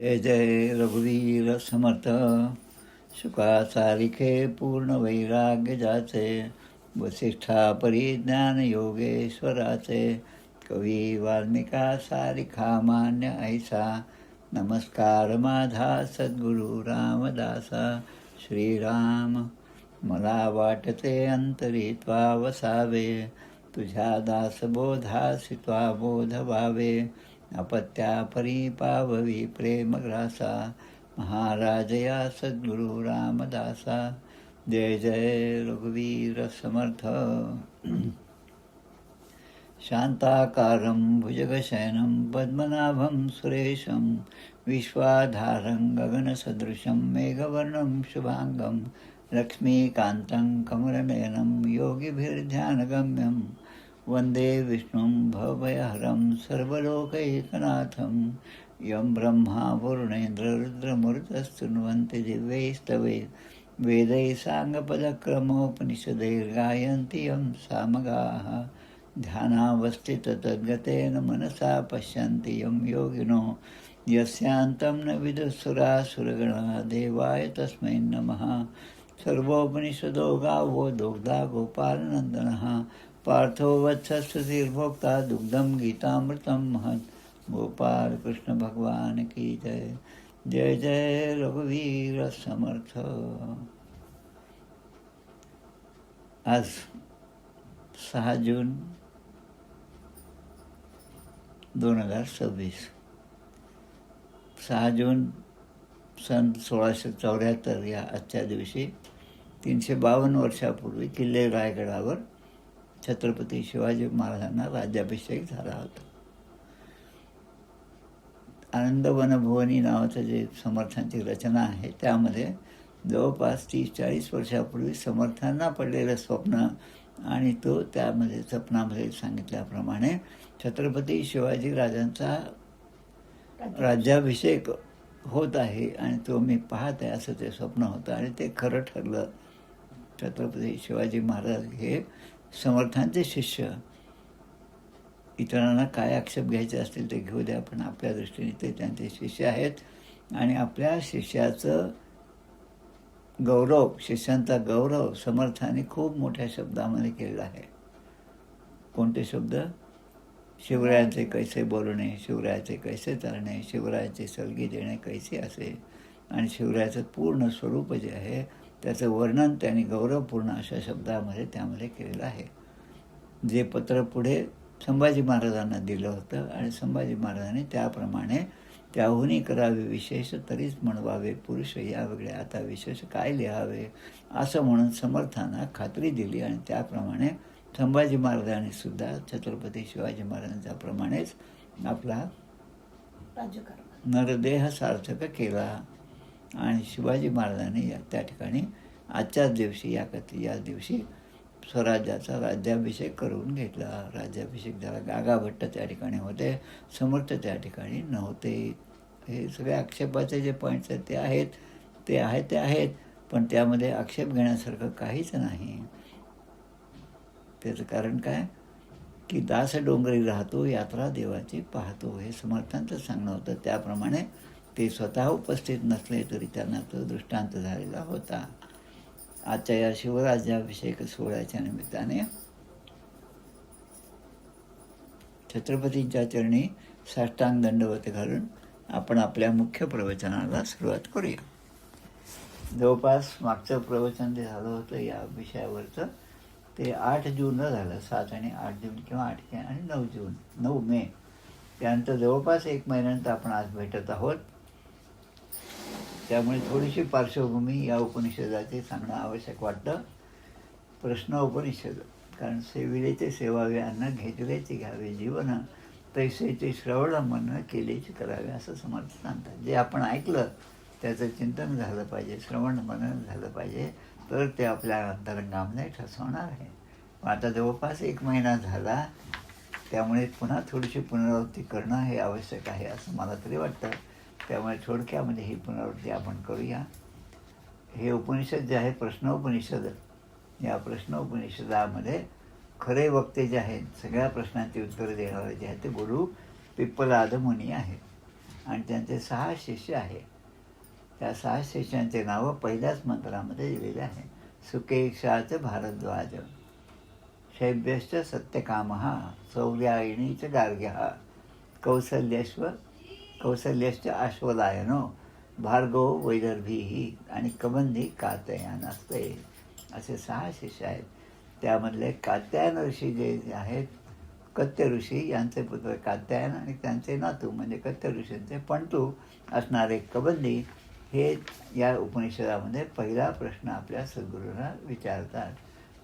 जय जय रघुवीर समर्थ. शुका सारिखे पूर्ण वैराग्य जाचे, वसिष्ठा परिज्ञान योगेश्वराचे. कवी वाल्मिका सारिखा मान्य ऐसा, नमस्कार माझा सद्गुरु रामदासा. श्रीराम मला वाटते अंतरी त्वा वसावे, तुझ्या दासबोधासी त्वा बोध व्हावे. अपत्या परी पाववी प्रेमग्रासा, महाराज या सद्गुरु रामदासा. जय जय रघुवीर समर्थ. शांताकारं भुजगशयनं पद्मनाभं सुरेशं, विश्वाधारं गगनसदृशं मेघवर्णं शुभांगं. लक्ष्मीकान्तं कमलनयनं योगिभिर्ध्यानगम्यं, वंदे विष्णुं भवभयहरं सर्वलोकैकनाथं. यं ब्रह्मा वरुणेन्द्र रुद्रमरुतस्तुन्वन्ति दिव्यैस्तवे, वेदैः साङ्गपदक्रमोपनिषदैर्गायन्ति यं सामगाः. ध्यानावस्थिततद्गतेन मनसा पश्यन्ति यं योगिनो, यस्यान्तं न विदुःसुरासुरगणः. देवाय तस्मै नमः. सर्वोपनिषदो गावो दोग्धा गोपालनन्दनः, पार्थो वत्सस्तिर्भोक्ता दुग्धं गीतामृतं महत्. गोपाल कृष्ण भगवान की जय. जय जय रघुवीर समर्थ. आज 6 जून 2026, 6 जून सन 1674 या आजच्या दिवशी 352 वर्षापूर्वी किल्ले रायगडावर छत्रपती शिवाजी महाराजांना राज्याभिषेक झाला होता. आनंद वनभुवनी नावाचं जे समर्थांची रचना आहे त्यामध्ये जवळपास 30-40 वर्षापूर्वी समर्थांना पडलेलं स्वप्न आणि तो त्यामध्ये स्वप्नामध्ये सांगितल्याप्रमाणे छत्रपती शिवाजी राजांचा राज्याभिषेक होत आहे आणि तो मी पाहत आहे असं ते स्वप्न होतं आणि ते खरं ठरलं. छत्रपती शिवाजी महाराज हे समर्थांचे शिष्य. इतरांना काय आक्षेप घ्यायचे असतील ते घेऊ द्या, पण आपल्या दृष्टीने ते त्यांचे शिष्य आहेत आणि आपल्या शिष्याचं गौरव, शिष्यांचा गौरव समर्थांनी खूप मोठ्या शब्दामध्ये केलेला आहे. कोणते शब्द? शिवरायांचे कैसे बोलणे, शिवरायाचे कैसे चालणे, शिवरायाची सलगी देणे कैसे असे आणि शिवरायाचं पूर्ण स्वरूप जे आहे त्याचं वर्णन त्यांनी गौरवपूर्ण अशा शब्दामध्ये त्यामध्ये केलेलं आहे. जे पत्र पुढे संभाजी महाराजांना दिलं होतं आणि संभाजी महाराजांनी त्याप्रमाणे त्याहूनही करावे विशेष तरीच म्हणवावे पुरुष या वेगळे आता विशेष काय लिहावे असं म्हणून समर्थांना खात्री दिली आणि त्याप्रमाणे संभाजी महाराजांनी सुद्धा छत्रपती शिवाजी महाराजांच्या प्रमाणेच आपला नरदेह सार्थक केला आणि शिवाजी महाराजांनी त्या ठिकाणी आजच्याच दिवशी या दिवशी स्वराज्याचा राज्याभिषेक करून घेतला. राज्याभिषेक झाला. गागा भट्ट त्या ठिकाणी होते, समर्थ त्या ठिकाणी नव्हते. हे सगळे आक्षेपाचे जे पॉईंट्स आहेत ते आहेत पण त्यामध्ये आक्षेप घेण्यासारखं काहीच नाही. त्याचं कारण काय की दास डोंगरी राहतो यात्रा देवाची पाहतो हे समर्थांचं सांगणं होतं. त्याप्रमाणे ते स्वतः उपस्थित नसले तरी त्यांना तो दृष्टांत झालेला होता. आजच्या या शिवराज्याभिषेक सोहळ्याच्या निमित्ताने छत्रपतींच्या चरणी साष्टांग दंडवत घालून आपण आपल्या मुख्य प्रवचनाला सुरुवात करूया. जवळपास मागचं प्रवचन जे झालं होतं या विषयावरचं ते 8 जूनला झालं. 7 आणि 8 जून किंवा 8 आणि 9 मे त्यानंतर जवळपास 1 महिन्यानंतर आपण आज भेटत आहोत. त्यामुळे थोडीशी पार्श्वभूमी या उपनिषदाचे सांगणं आवश्यक वाटतं. प्रश्न उपनिषद, कारण सेविलेचे सेवावे अन्न, घेतलेचे घ्यावे जीवन, तैसेचे श्रवण मन केलेचे करावे असं समर्थ सांगतात. जे आपण ऐकलं त्याचं चिंतन झालं पाहिजे, श्रवण मनन झालं पाहिजे, तर ते आपल्या अंतरंगामध्ये ठसवणार आहे. आता जवळपास 1 महिना झाला त्यामुळे पुन्हा थोडीशी पुनरावृत्ती करणं हे आवश्यक आहे असं मला तरी वाटतं. त्यामुळे थोडक्यामध्ये ही पुनरावृत्ती आपण करूया. हे उपनिषद जे आहे प्रश्नोपनिषद, या प्रश्नोपनिषदामध्ये खरे वक्ते जे आहेत सगळ्या प्रश्नांची उत्तरं देणारे जे आहेत ते गुरु पिप्पलाद मुनी आहेत. आणि त्यांचे 6 शिष्य आहेत. त्या 6 शिष्यांचे नावं पहिल्याच मंत्रामध्ये दिलेले आहे. सुकेशाच भारद्वाज, शैब्यश्च सत्यकामः, सौर्यायणीच गार्ग्यः, कौसल्यश्च अश्वलायनो, भार्गव वैदर्भी आणि कबंधी कात्यायन असते. असे 6 शिष्य आहेत. त्यामधले कात्यायन ऋषी जे आहेत, कत्य ऋषी यांचे पुत्र कात्यायन आणि त्यांचे नातू म्हणजे कत्य ऋषींचे पणतू असणारे कबंधी हे या उपनिषदामध्ये पहिला प्रश्न आपल्या सद्गुरूंना विचारतात.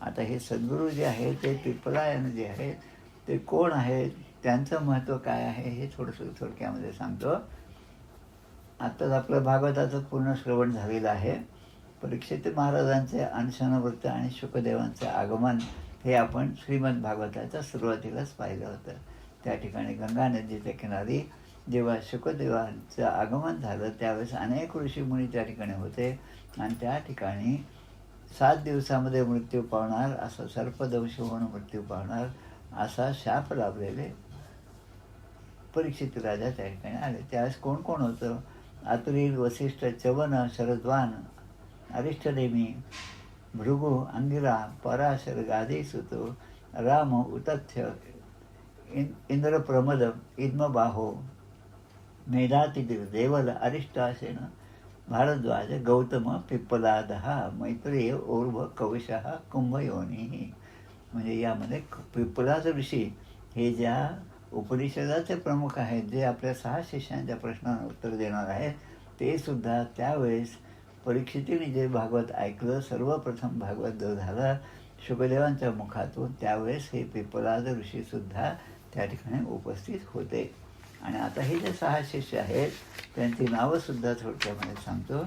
आता हे सद्गुरू जे आहेत ते पिपलायन जे आहेत ते कोण आहेत, त्यांचं महत्त्व काय आहे हे थोडंसं थोडक्यामध्ये सांगतो. आत्ताच आपलं भागवताचं पूर्ण श्रवण झालेलं आहे. परीक्षित महाराजांचे अनशनव्रत आणि शुकदेवांचे आगमन हे आपण श्रीमद भागवताच्या सुरुवातीलाच पाहिलं होतं. त्या ठिकाणी गंगा नदीच्या किनारी जेव्हा शुकदेवांचं आगमन झालं त्यावेळेस अनेक ऋषीमुनी त्या ठिकाणी होते आणि त्या ठिकाणी 7 दिवसामध्ये मृत्यू पावणार, असा सर्पदंश होऊन मृत्यू पावणार असा शाप लाभलेले परीक्षित राजा त्या ठिकाणी आले. त्यावेळेस कोण कोण होतं? अतुल, वसिष्ठ, च्यवन, शरद्वान, अरिष्टनेमी, भृगु, अंगिरा, पराशर, गाधीसुतो, राम, उतथ्य, इंद्रप्रमद, इद्मबाहो, मेधातिथिर, देवल, अरिष्टासेन, भारद्वाज, गौतम, पिप्पलादः, मैत्रेय, ऊर्व, कवशः, कुंभयोनी. म्हणजे यामध्ये पिप्पलाद ऋषी हे ज्या उपनिषदाचे प्रमुख आहेत, जे आपल्या 6 शिष्यांच्या प्रश्नांना उत्तर देणार आहेत, ते सुद्धा त्यावेळेस परीक्षितीने जे भागवत ऐकलं, सर्वप्रथम भागवत जो झाला शुकदेवांच्या मुखातून, त्यावेळेस हे पिप्पलाद ऋषीसुद्धा त्या ठिकाणी उपस्थित होते. आणि आता हे जे 6 शिष्य आहेत त्यांची नावंसुद्धा थोडक्यामध्ये सांगतो.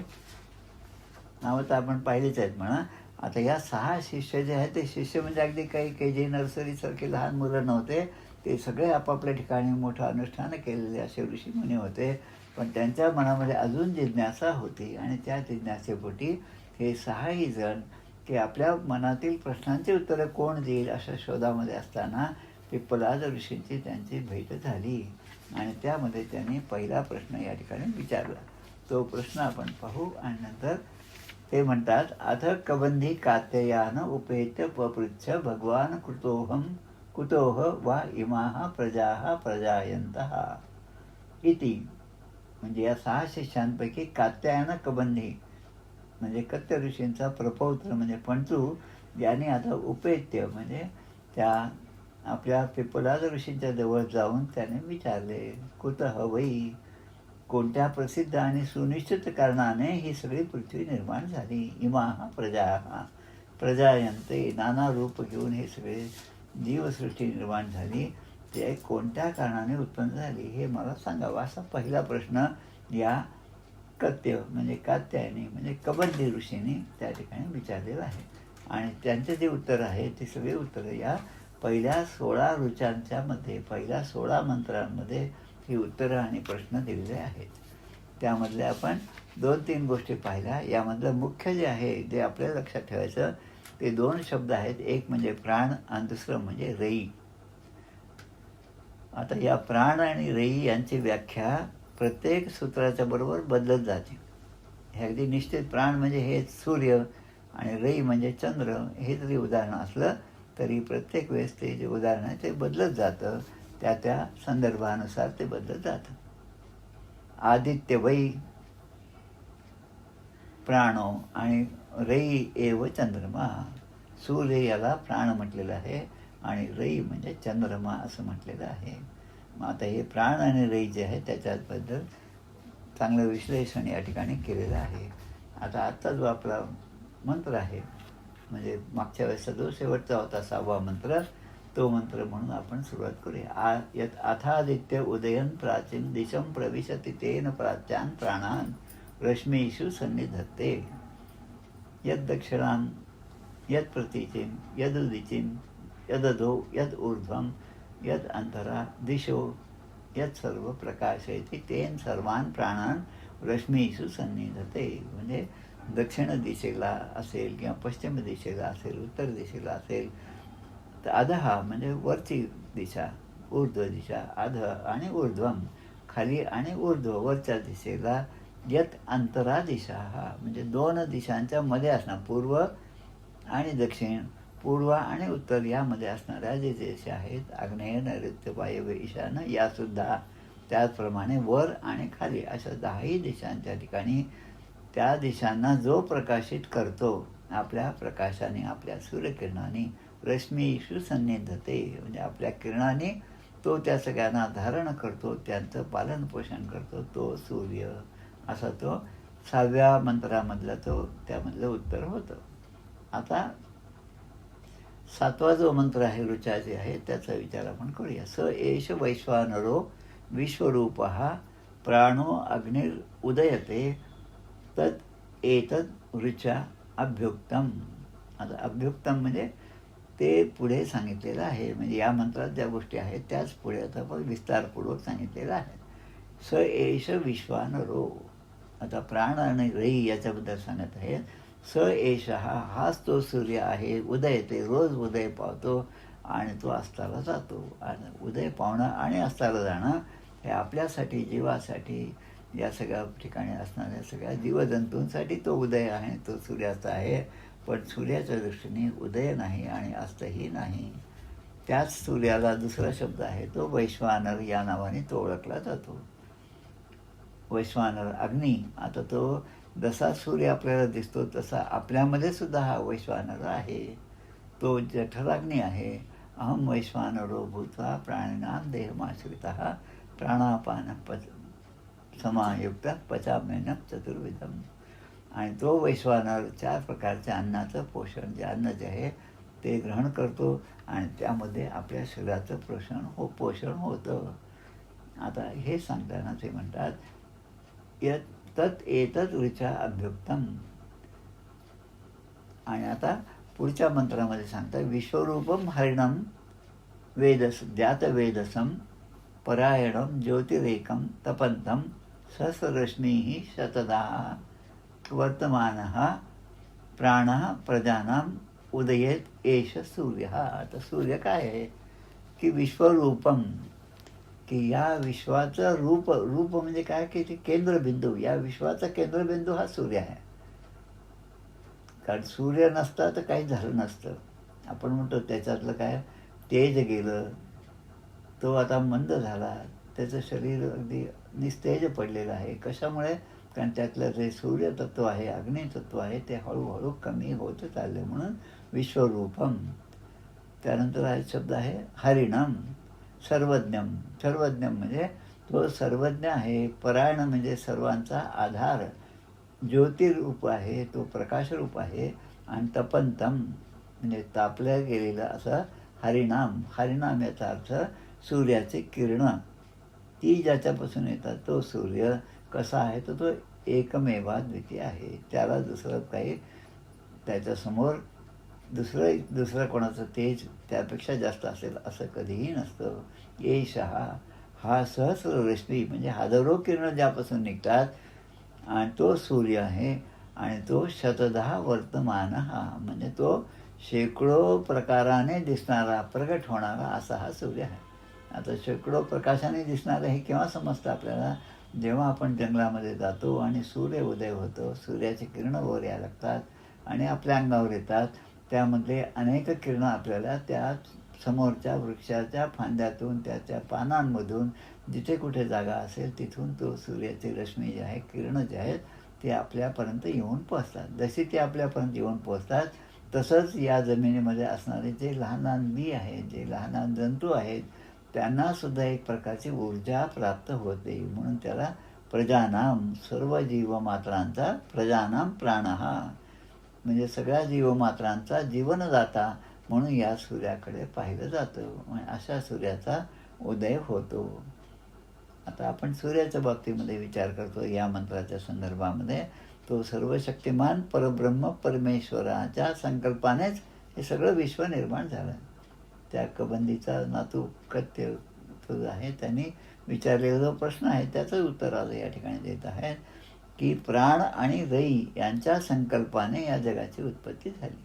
नावं तर आपण पाहिलीच आहेत म्हणा. आता या 6 शिष्य जे आहेत ते शिष्य म्हणजे अगदी काही जे नर्सरीसारखे लहान मुलं नव्हते. ते सगळे आपापल्या ठिकाणी मोठं अनुष्ठानं केलेले असे ऋषीमुनी होते. पण त्यांच्या मनामध्ये अजून जिज्ञासा होती आणि त्या जिज्ञासेपोटी हे 6ही जण की आपल्या मनातील प्रश्नांची उत्तरं कोण देईल अशा शोधामध्ये असताना पिप्पलाद ऋषींची त्यांची भेट झाली आणि त्यामध्ये त्यांनी पहिला प्रश्न या ठिकाणी विचारला. तो प्रश्न आपण पाहू आणि नंतर ते म्हणतात, अथ कबंधी कात्यायन उपेत्य पपृच्छ भगवान कुतोह वा इमाः प्रजाः प्रजायन्तः इति. म्हणजे या 6 शिष्यांपैकी कात्यायन कबंधी म्हणजे कत्य ऋषींचा प्रपौत्र म्हणजे पंचू ज्याने आता उपेत्य म्हणजे त्या आपल्या पिप्पलाद ऋषींच्या जवळ जाऊन त्याने विचारले, कुतः वै, कोणत्या प्रसिद्ध आणि सुनिश्चित कारणाने ही सगळी पृथ्वी निर्माण झाली. इमाः प्रजाः प्रजायन्ते, नाना रूप घेऊन हे सगळे जीवसृष्टी निर्माण झाली, ते कोणत्या कारणाने उत्पन्न झाली हे मला सांगावं. असा पहिला प्रश्न या कत्य म्हणजे कात्यायनी म्हणजे कबंधी ऋषींनी त्या ठिकाणी विचारलेलं आहे. आणि त्यांचे जे उत्तर आहे ते सगळे उत्तरं या पहिल्या 16 ऋचांच्या मध्ये, पहिल्या 16 मंत्रांमध्ये ही उत्तरं आणि प्रश्न दिलेले आहेत. त्यामधले आपण 2-3 गोष्टी पाहिल्या. यामधलं मुख्य जे आहे जे आपल्याला लक्षात ठेवायचं ते 2 शब्द आहेत. एक म्हणजे प्राण आणि दुसरं म्हणजे रई. आता या प्राण आणि रई यांची व्याख्या प्रत्येक सूत्राच्या बरोबर बदलत जाते. हे अगदी निश्चित प्राण म्हणजे हे सूर्य आणि रई म्हणजे चंद्र हे जरी उदाहरण असलं तरी प्रत्येक वेळेस ते जे उदाहरण आहे ते बदलत जातं. त्या संदर्भानुसार ते बदलत जातं. आदित्य वै प्राणो आणि रई एव चंद्रमा. सूर्य याला प्राण म्हटलेलं आहे आणि रई म्हणजे चंद्रमा असं म्हटलेलं आहे. मग आता हे प्राण आणि रई जे आहे त्याच्याबद्दल चांगलं विश्लेषण या ठिकाणी केलेलं आहे. आत्ता जो आपला मंत्र आहे म्हणजे मागच्या वेळेसचा जो शेवटचा होता 6वा मंत्र, तो मंत्र म्हणून आपण सुरुवात करूया. यत् अथादित्य उदयन प्राचीन दिशं प्रविशति तेन प्राच्यान प्राणान रश्मीषु सन्निधत्ते. यद दक्षिणां यद प्रतीचिं यदुदिचिं यदधो यद ऊर्ध्वं यद अंतरा दिशो यद सर्व प्रकाशयति तेन सर्वान प्राणान रश्मीषु सन्निधते. म्हणजे दक्षिण दिशेला असेल किंवा पश्चिम दिशेला असेल, उत्तर दिशेला असेल तर अधः म्हणजे वरची दिशा, ऊर्ध्व दिशा, अध आणि ऊर्ध्वम खाली आणि ऊर्ध्व वरच्या दिशेला यत अंतरा दिशा हा म्हणजे 2 दिशांच्या मध्ये असणार पूर्व आणि दक्षिण, पूर्व आणि उत्तर यामध्ये असणाऱ्या जे दिशा आहेत आग्नेय, नैऋत्य, वायव्य, ईशान्य यासुद्धा त्याचप्रमाणे वर आणि खाली अशा 10ही दिशांच्या ठिकाणी त्या दिशांना जो प्रकाशित करतो आपल्या प्रकाशाने, आपल्या सूर्यकिरणाने, रश्मीषु सन्निधते म्हणजे आपल्या किरणाने तो त्या सगळ्यांना धारण करतो, त्यांचं पालन पोषण करतो, तो सूर्य असा तो 6व्या मंत्रामधला तो त्यामधलं उत्तर होतं. आता 7वा जो मंत्र आहे ऋचा जे आहे त्याचा विचार आपण करूया. स एष वैश्वानरो विश्वरूपः प्राणो अग्निर उदयते तत् एतत् ऋचा अभ्युक्तम. आता अभ्युक्तम म्हणजे ते पुढे सांगितलेलं आहे, म्हणजे या मंत्रात ज्या गोष्टी आहेत त्याच पुढे आता पण विस्तारपूर्वक सांगितलेलं आहे. स एष विश्वानरो. आता प्राण आणि रई याच्याबद्दल सांगत आहे. स एष हाच तो सूर्य आहे, उदयते रोज उदय पावतो आणि तो अस्ताला जातो. आणि उदय पावणं आणि अस्ताला जाणं हे आपल्यासाठी, जीवासाठी, या सगळ्या ठिकाणी असणाऱ्या सगळ्या जीवजंतूंसाठी तो उदय आहे, तो सूर्यास्त आहे. पण सूर्याच्या दृष्टीने उदय नाही आणि अस्तही नाही. त्याच सूर्याला दुसरा शब्द आहे तो वैश्वानर या नावाने तो ओळखला जातो. वैश्वानर अग्नी. आता तो जसा सूर्य आपल्याला दिसतो तसा आपल्यामध्ये सुद्धा हा वैश्वानर आहे, तो जठराग्नी आहे. अहम वैश्वानरो भूत्वा प्राणिनां देहमाश्रितः प्राणापान समायुक्त पचाम्यन्नं चतुर्विधम. आणि तो वैश्वानर 4 प्रकारच्या अन्नाचं पोषण, जे अन्न जे आहे ते ग्रहण करतो आणि त्यामध्ये आपल्या शरीराचं पोषण होतं. आता हे सांगताना ते म्हणतात तत् एतत् ऋचा अभ्युक्तम. आणि आता पुढच्या मंत्रामध्ये सांगतात विश्वरूपम हरिणम जातवेदसम परायणम ज्योतिरेकम तपंतम सहस्ररश्मी शतदा वर्तमानः प्राणः प्रजानाम उदयेत एष सूर्य. आता सूर्य काय आहे की विश्वरूपम, की या विश्वाचं रूप म्हणजे काय की ते केंद्रबिंदू, या विश्वाचा केंद्रबिंदू हा सूर्य आहे. कारण सूर्य नसता तर काही झालं नसतं. आपण म्हणतो त्याच्यातलं काय तेज गेलं, तो आता मंद झाला, त्याचं शरीर अगदी निस्तेज पडलेलं आहे. कशामुळे? कारण त्यातलं जे सूर्यतत्व आहे, अग्नितत्व आहे ते हळूहळू कमी होत चालले, म्हणून विश्वरूपम. त्यानंतर हा शब्द आहे हरिणम सर्वज्ञम. सर्वज्ञम म्हणजे तो सर्वज्ञ आहे. परायण म्हणजे सर्वांचा आधार. ज्योतिरूप आहे, तो प्रकाशरूप आहे. आणि तपंतम म्हणजे तापलं गेलेलं असं हरिनाम. हरिनाम याचा अर्थ सूर्याचे किरणं, ती ज्याच्यापासून येतात तो सूर्य कसा आहे तर तो एकमेवा द्वितीय आहे. त्याला दुसरं काही त्याच्यासमोर दुसरं कोणाचं तेज त्यापेक्षा जास्त असेल असं कधीही नसतं. येश हा सहस्र रश्मी म्हणजे हजारो किरणं ज्यापासून निघतात आणि तो सूर्य आहे. आणि तो शतदा वर्तमान म्हणजे तो शेकडो प्रकाराने दिसणारा, प्रगट होणारा असा हा सूर्य आहे. आता शेकडो प्रकाशाने दिसणारं हे केव्हा समजतं आपल्याला? जेव्हा आपण जंगलामध्ये जातो आणि सूर्य उदय होतो, सूर्याची किरणं वर यायला लागतात आणि आपल्या अंगावर येतात. त्यामध्ये अनेक किरणं आपल्याला त्या समोरच्या वृक्षाच्या फांद्यातून, त्याच्या पानांमधून, जिथे कुठे जागा असेल तिथून तो सूर्याची रश्मी जी आहे, किरणं जे आहेत ते आपल्यापर्यंत येऊन पोचतात. जशी ते आपल्यापर्यंत येऊन पोचतात तसंच या जमिनीमध्ये असणारे जे लहान लहान बी आहेत, जे लहान लहान जंतू आहेत, त्यांनासुद्धा एक प्रकारची ऊर्जा प्राप्त होते. म्हणून त्याला प्रजानाम, सर्व जीवमात्रांचा प्रजानाम प्राणः म्हणजे सगळ्या जीवमात्रांचा जीवनदाता म्हणून या सूर्याकडे पाहिलं जातं. अशा सूर्याचा उदय होतो. आता आपण सूर्याच्या बाबतीमध्ये विचार करतो या मंत्राच्या संदर्भामध्ये. तो सर्वशक्तिमान परब्रह्म परमेश्वराच्या संकल्पानेच हे सगळं विश्व निर्माण झालं. त्या कबंदीचा नातू कत्य तो आहे, त्यांनी विचारलेला जो प्रश्न आहे त्याचं उत्तर आज या ठिकाणी देत आहेत की प्राण आणि रई यांच्या संकल्पाने या जगाची उत्पत्ती झाली.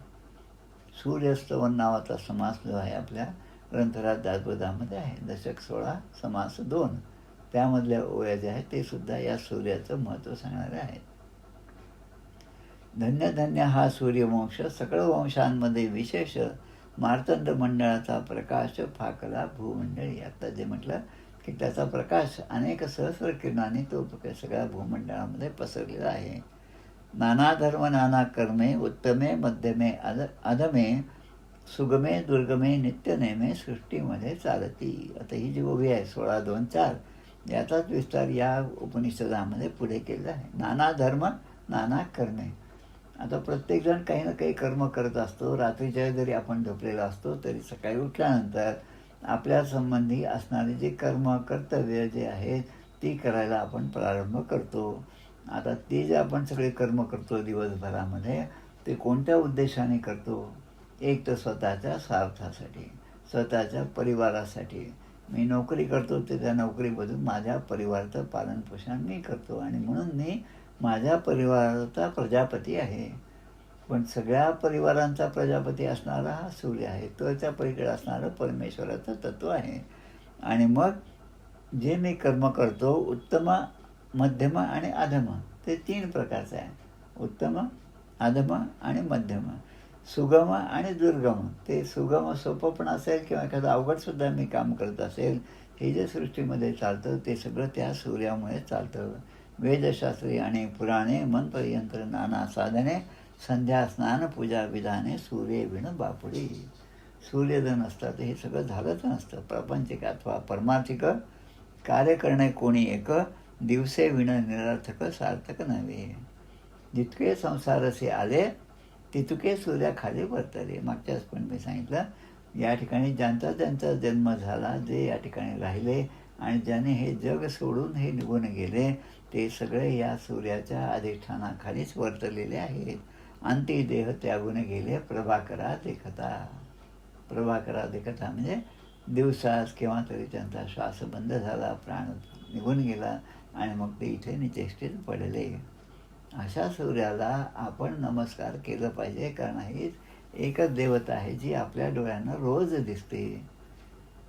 सूर्यस्तवन नावाचा समास जो आहे आपल्या ग्रंथराज दासबोधामध्ये आहे. दशक 16 समास 2. त्यामधल्या ओव्या ज्या आहेत ते सुद्धा या सूर्याचं महत्त्व सांगणारे आहेत. धन्य धन्य हा सूर्यवंश, सकळ वंशांमध्ये विशेष, मार्तंड मंडळाचा प्रकाश फाकला भूमंडळी. आता जे म्हटलं की त्याचा प्रकाश अनेक सहस्र किरणाने तो सगळ्या भूमंडळामध्ये पसरलेला आहे. नाना धर्म नाना कर्मे, उत्तमे मध्यमे अधमे, सुगमे दुर्गमे नित्यनेमे सृष्टीमध्ये चालती. आता ही जी ओवी आहे 16:2-4 याचाच विस्तार या उपनिषदामध्ये पुढे केलेला आहे. नाना धर्म नाना कर्मे. आता प्रत्येकजण काही ना काही कर्म करत असतो. रात्रीच्या जरी आपण झोपलेला असतो तरी सकाळी उठल्यानंतर आपल्या संबंधी असणारे जे कर्म कर्तव्य जे आहेत ती करायला आपण प्रारंभ करतो. आता ते जे आपण सगळे कर्म करतो दिवसभरामध्ये ते कोणत्या उद्देशाने करतो? एक तर स्वतःच्या स्वार्थासाठी, स्वतःच्या परिवारासाठी. मी नोकरी करतो तर त्या नोकरीमधून माझ्या परिवाराचं पालनपोषण मी करतो आणि म्हणून मी माझ्या परिवाराचा प्रजापती आहे. पण सगळ्या परिवारांचा प्रजापती असणारा हा सूर्य आहे. तो त्या पलीकडे असणारं परमेश्वराचं तत्त्व आहे. आणि मग जे मी कर्म करतो उत्तम, मध्यम आणि अधम ते 3 प्रकारचे आहे. उत्तम, अधम आणि मध्यम. सुगम आणि दुर्गम. ते सुगम सोपं पण असेल किंवा एखादं अवघडसुद्धा मी काम करत असेल, हे जे सृष्टीमध्ये चालतं ते सगळं त्या सूर्यामुळे चालतं. वेदशास्त्री आणि पुराणे, मंत्रयंत्र नाना साधने, संध्या स्नान पूजा विधाने, सूर्य विण बापुडी. सूर्य जर नसता तर हे सगळं झालंच नसतं. प्रापंचिक अथवा परमार्थिक कार्य करणे कोणी एक, दिवसे विण निरर्थक सार्थक नव्हे. जितके संसारसे आले तितके सूर्याखाली वर्तले. मागच्याच पण मी सांगितलं या ठिकाणी ज्यांचा त्यांचा जन्म झाला, जे या ठिकाणी राहिले आणि ज्याने हे जग सोडून हे निघून गेले ते सगळे या सूर्याच्या अधिष्ठानाखालीच वर्तलेले आहेत. अंती देह त्यागून गेले प्रभाकरा देखता. प्रभाकरा देखता म्हणजे दिवसास केव्हा तरी त्यांचा श्वास बंद झाला, प्राण निघून गेला आणि मग ते इथे निचेष्टित पडले. अशा सूर्याला आपण नमस्कार केलं पाहिजे, कारण ही एकच देवता आहे जी आपल्या डोळ्यांना रोज दिसते.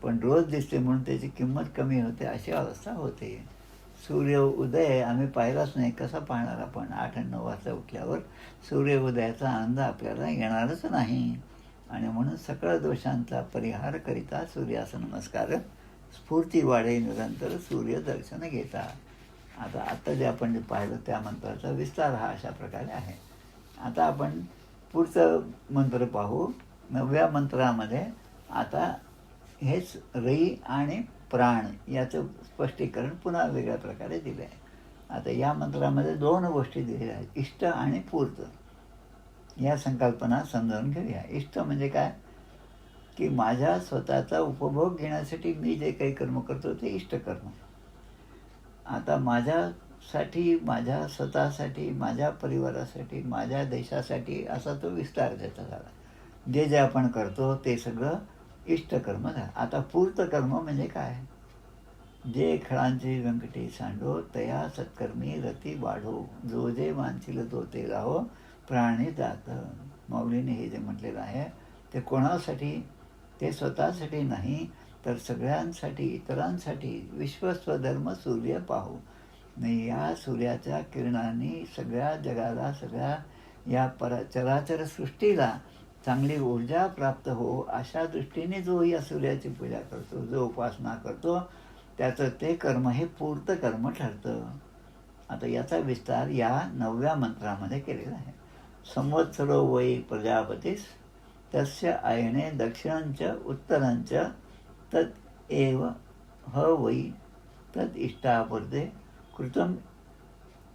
पण रोज दिसते म्हणून त्याची किंमत कमी होते अशी अवस्था होते. सूर्य उदय आम्ही पाहिलाच नाही, कसा पाहणार आपण? 8-9 वाजता उठल्यावर सूर्य उदयाचा आनंद आपल्याला येणारच नाही. आणि म्हणून सकळ दोषांचा परिहार करिता सूर्याचा नमस्कार, स्फूर्ती वाढे निरंतर सूर्य दर्शन घेता. आता जे आपण जे पाहिलं त्या मंत्राचा विस्तार हा अशा प्रकारे आहे. आता आपण पुढचं मंत्र पाहू. 9व्या मंत्रामध्ये आता हेच रई आणि प्राण याचं स्पष्टीकरण पुन्हा वेगळ्या प्रकारे दिलं आहे. आता या मंत्रामध्ये 2 गोष्टी दिलेल्या आहेत, इष्ट आणि पूर्त. या संकल्पना समजावून घेऊया. इष्ट म्हणजे काय की माझ्या स्वतःचा उपभोग घेण्यासाठी मी जे काही कर्म करतो ते इष्टकर्म. आता माझ्यासाठी, माझ्या स्वतःसाठी, माझ्या परिवारासाठी, माझ्या देशासाठी असा तो विस्तार त्याचा झाला. जे आपण करतो ते सगळं इष्टकर्म झालं. आता पूर्तकर्म म्हणजे काय? जे खळांची व्यंकटी सांडो, तया सत्कर्मी रती वाढो, जो जे मानशील तो ते राहो, प्राणी जात. माऊलीने हे जे म्हटलेलं आहे ते कोणासाठी? ते स्वतःसाठी नाही तर सगळ्यांसाठी, इतरांसाठी. विश्वस्वधर्म सूर्य पाहू. नाही या सूर्याच्या किरणांनी सगळ्या जगाला, सगळ्या या चराचर सृष्टीला चांगली ऊर्जा प्राप्त हो अशा दृष्टीने जो या सूर्याची पूजा करतो, जो उपासना करतो त्याचं ते कर्म हे पूर्त कर्म ठरतं. आता याचा विस्तार या 9व्या मंत्रामध्ये केलेला आहे. संवत्सरो वै प्रजापतीस, तस्य आयने दक्षिणंच उत्तरंच, तत् एव ह वै तत् इष्टापूर्ते कृतम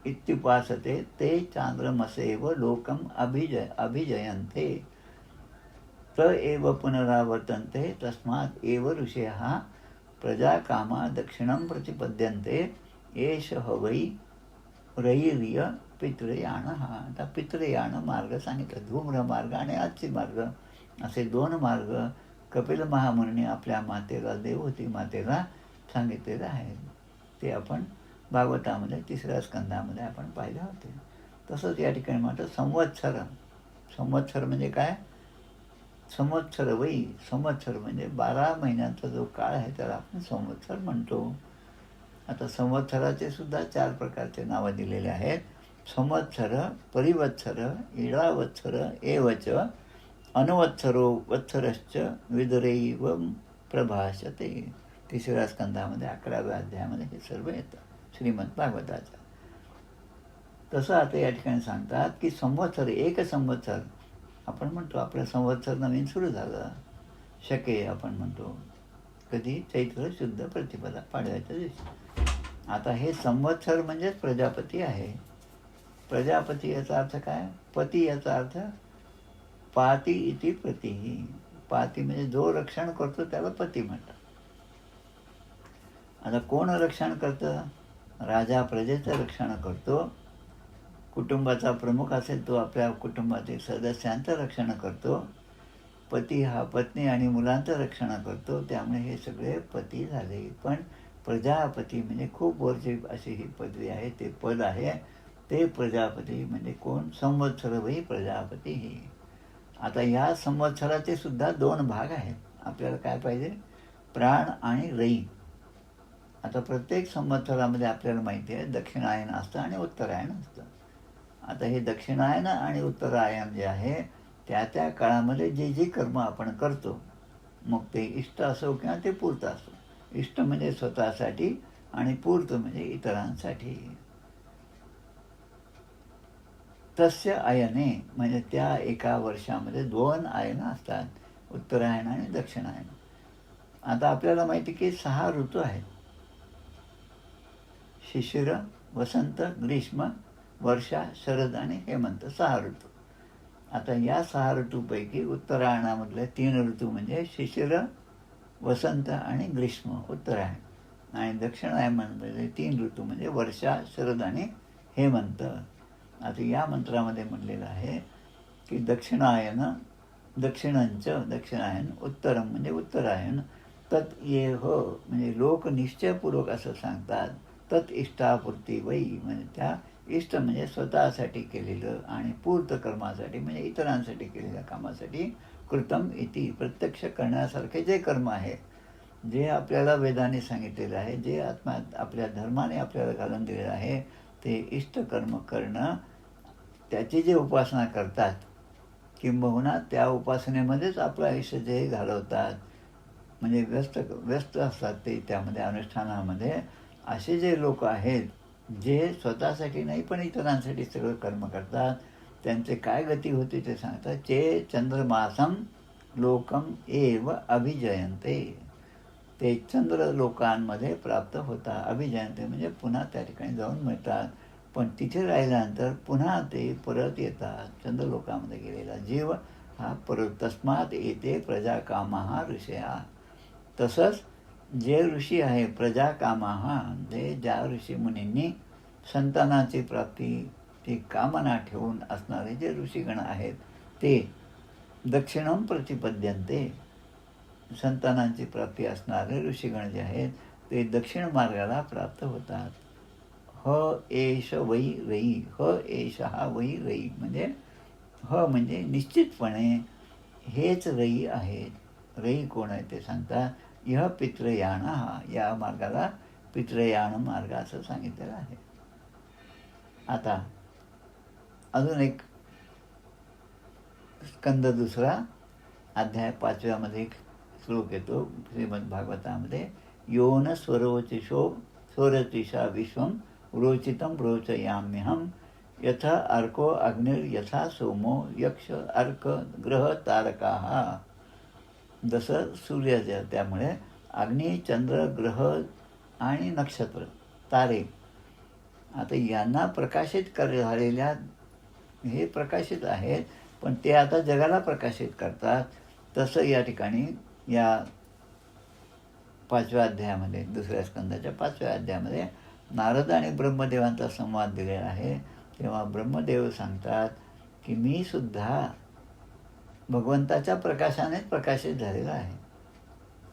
इत्युपासते, ते चांद्रमसेव लोकम अभिजयन्ते, त एव पुनरावर्तन्ते, तस्मात् एव ऋषयः प्रजाकामा दक्षिणं प्रतिपद्यन्ते, एष वै रैर्य पितृयाण. हा आता पितृयाण मार्ग सांगितलं. धूम्र मार्ग आणि अच्छी मार्ग असे 2 मार्ग कपिल महामुनीने आपल्या मातेला, देवहूती मातेला सांगितलेले आहेत. ते आपण भागवतामध्ये 3ऱ्या स्कंदामध्ये आपण पाहिलं होते. तसंच या ठिकाणी म्हणतात संवत्सर. संवत्सर म्हणजे काय? संवत्सर वै, संवत्सर म्हणजे 12 महिन्यांचा जो काळ आहे त्याला आपण संवत्सर म्हणतो. आता संवत्सराचे सुद्धा 4 प्रकारचे नावं दिलेले आहेत. संवत्सर, परिवत्सर, इडावत्सर, एवच, अनुवत्सरो वत्सरश्च विदुरैवं प्रभाषते. 3ऱ्या स्कंदामध्ये 11व्या अध्यायामध्ये हे सर्व येतं श्रीमद भागवताच्या. तसं आता या ठिकाणी सांगतात की संवत्सर, एक संवत्सर आपण म्हणतो, आपलं संवत्सर नवीन सुरू झालं, शके आपण म्हणतो, कधी चैत्र शुद्ध प्रतिपदा पाडव्याच्या दिवशी. आता हे संवत्सर म्हणजेच प्रजापती आहे. प्रजापती याचा अर्थ काय? पती याचा अर्थ पाती इति प्रती. पाती म्हणजे जो रक्षण करतो त्याला पती म्हणतात. आता कोण रक्षण करतं? राजा प्रजेचं रक्षण करतो. कुटुंबाचा प्रमुख असेल तो आपल्या कुटुंबातील सदस्यांचं रक्षण करतो. पती हा पत्नी आणि मुलांचं रक्षण करतो. त्यामुळे हे सगळे पती झाले. पण प्रजापती म्हणजे खूप वरची अशी ही पदवी आहे, ते पद आहे. ते प्रजापती म्हणजे कोण? संवत्सर वै प्रजापती ही. आता या संवत्सराचे सुद्धा 2 भाग आहेत. आपल्याला काय पाहिजे? प्राण आणि रई. आता प्रत्येक संवत्सरामध्ये आपल्याला माहिती आहे दक्षिणायन असतं आणि उत्तरायण असतं. आता हे दक्षिणायन आणि उत्तरायण जे आहे त्या त्या काळामध्ये जे जे कर्म आपण करतो, मग ते इष्ट असो किंवा ते पूर्त असो. इष्ट म्हणजे स्वतःसाठी आणि पूर्त म्हणजे इतरांसाठी. तस्य आयने म्हणजे त्या एका वर्षामध्ये 2 आयन असतात, उत्तरायण आणि दक्षिणायन. आता आपल्याला माहिती की 6 ऋतू आहेत. शिशिर, वसंत, ग्रीष्म, वर्षा, शरद आणि हेमंत, 6 ऋतू. आता या 6 ऋतूपैकी उत्तरायणामधले 3 ऋतू म्हणजे शिशिर, वसंत आणि ग्रीष्म, उत्तरायण. आणि दक्षिणायनामधले 3 ऋतू म्हणजे वर्षा, शरद आणि हेमंत. आता या मंत्रामध्ये म्हणलेलं आहे की दक्षिणायन, दक्षिणंच दक्षिणायन, उत्तरम म्हणजे उत्तरायण, तत् ये हो म्हणजे लोक निश्चयपूर्वक असं सांगतात. तत् इष्टापूर्ती वै म्हणजे त्या इष्ट म्हणजे स्वतःसाठी केलेलं आणि पूर्त कर्मासाठी म्हणजे इतरांसाठी केलेल्या कामासाठी कृतम इति प्रत्यक्ष करण्यासारखे जे कर्म आहे, जे आपल्याला वेदाने सांगितलेलं आहे, जे आत्मा आपल्या धर्माने आपल्याला घालून दिलेलं आहे, ते इष्टकर्म करणं, त्याची जे उपासना करतात किंबहुना त्या उपासनेमध्येच आपलं आयुष्य जे घालवतात, म्हणजे व्यस्त असतात ते त्यामध्ये अनुष्ठानामध्ये, असे जे लोक आहेत जे स्वतःसाठी नाही पण इतरांसाठी सगळं कर्म करतात, त्यांचे काय गती होते ते सांगतात. चे चंद्रमासम लोकम एव अभिजयंते. ते चंद्र लोकांमध्ये प्राप्त होता. अभिजयंते म्हणजे पुन्हा त्या ठिकाणी जाऊन मिळतात. पण तिथे राहिल्यानंतर पुन्हा ते परत येतात. चंद्रलोकामध्ये गेलेला जीव हा परत तस्मात येते प्रजा कामाहा ऋषया. तसंच जे ऋषी आहे प्रजा कामाहा, जे ज्या ऋषीमुनींनी संतानाची प्राप्तीची कामना ठेवून असणारे जे ऋषीगण आहेत ते दक्षिणम प्रतिपद्यन्ते. संतानांची प्राप्ती असणारे ऋषीगण जे आहेत ते दक्षिण मार्गाला प्राप्त होतात. ह एष वै रई, ह एष हा वै रई म्हणजे ह म्हणजे निश्चितपणे हेच रई आहेत. रई कोण आहे ते सांगतात. यह पितृयाण हा, या मार्गाला पितृयाण मार्ग असं सांगितलेलं आहे. आता अजून एक स्कंद 2 अध्याय 5व्यामध्ये एक श्लोक येतो श्रीमद भागवतामध्ये. योन स्वरोचिषो स्वरचिषा विश्वम रोचितम रोचयाम्यहम यथा अर्को अग्निर्यथा सोमो यक्ष अर्क ग्रह तारकाः. जसं सूर्याच्या, त्यामुळे अग्नी, चंद्र, ग्रह आणि नक्षत्र, तारे, आता यांना प्रकाशित झालेल्या हे प्रकाशित आहेत, पण ते आता जगाला प्रकाशित करतात. तसं या ठिकाणी या 5व्या अध्यायामध्ये, 2ऱ्या स्कंदाच्या 5व्या अध्यायामध्ये नारद आणि ब्रह्मदेवांचा संवाद दिलेला आहे. तेव्हा ब्रह्मदेव सांगतात की मी सुद्धा भगवंताच्या प्रकाशानेच प्रकाशित झालेला आहे.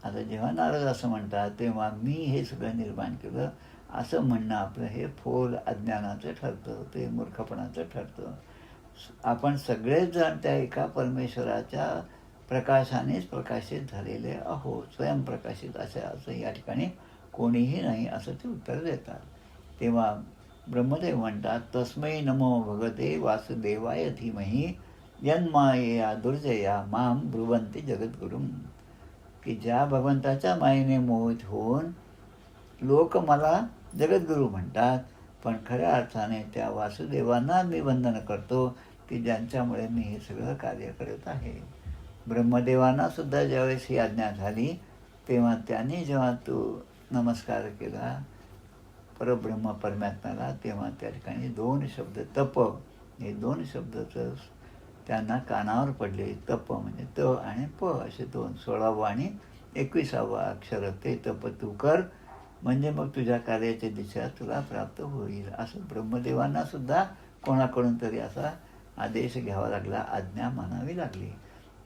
आता जेव्हा नारद असं म्हणतात तेव्हा मी हे सगळं निर्माण केलं असं म्हणणं आपलं हे फोल अज्ञानाचं ठरतं, ते मूर्खपणाचं ठरतं. आपण सगळेच जण त्या एका परमेश्वराच्या प्रकाशानेच प्रकाशित झालेले आहोत, स्वयंप्रकाशित असं या ठिकाणी कोणीही नाही असं ते उत्तर देतात. तेव्हा ब्रह्मदेव म्हणतात, तस्मै नमो भगवते वासुदेवाय धीमहि यन्मायेया दुर्जया माम ब्रुवंती जगद्गुरुम. की ज्या भगवंताच्या मायेने मोहित होऊन लोक मला जगद्गुरू म्हणतात, पण खऱ्या अर्थाने त्या वासुदेवांना मी वंदन करतो की ज्यांच्यामुळे मी हे सगळं कार्य करत आहे. ब्रह्मदेवांना सुद्धा ज्यावेळेस ही आज्ञा झाली तेव्हा त्यांनी जेव्हा तो नमस्कार केला परब्रह्म परमात्म्याला, तेव्हा त्या ठिकाणी 2 शब्द तप, हे 2 शब्दाचं त्यांना कानावर पडले. तप म्हणजे त आणि प असे 2, 16वं आणि 21वं अक्षर. ते तप तू कर म्हणजे मग तुझ्या कार्याची दिशा तुला प्राप्त होईल. असं ब्रह्मदेवांना सुद्धा कोणाकडून तरी असा आदेश घ्यावा लागला, आज्ञा मानावी लागली.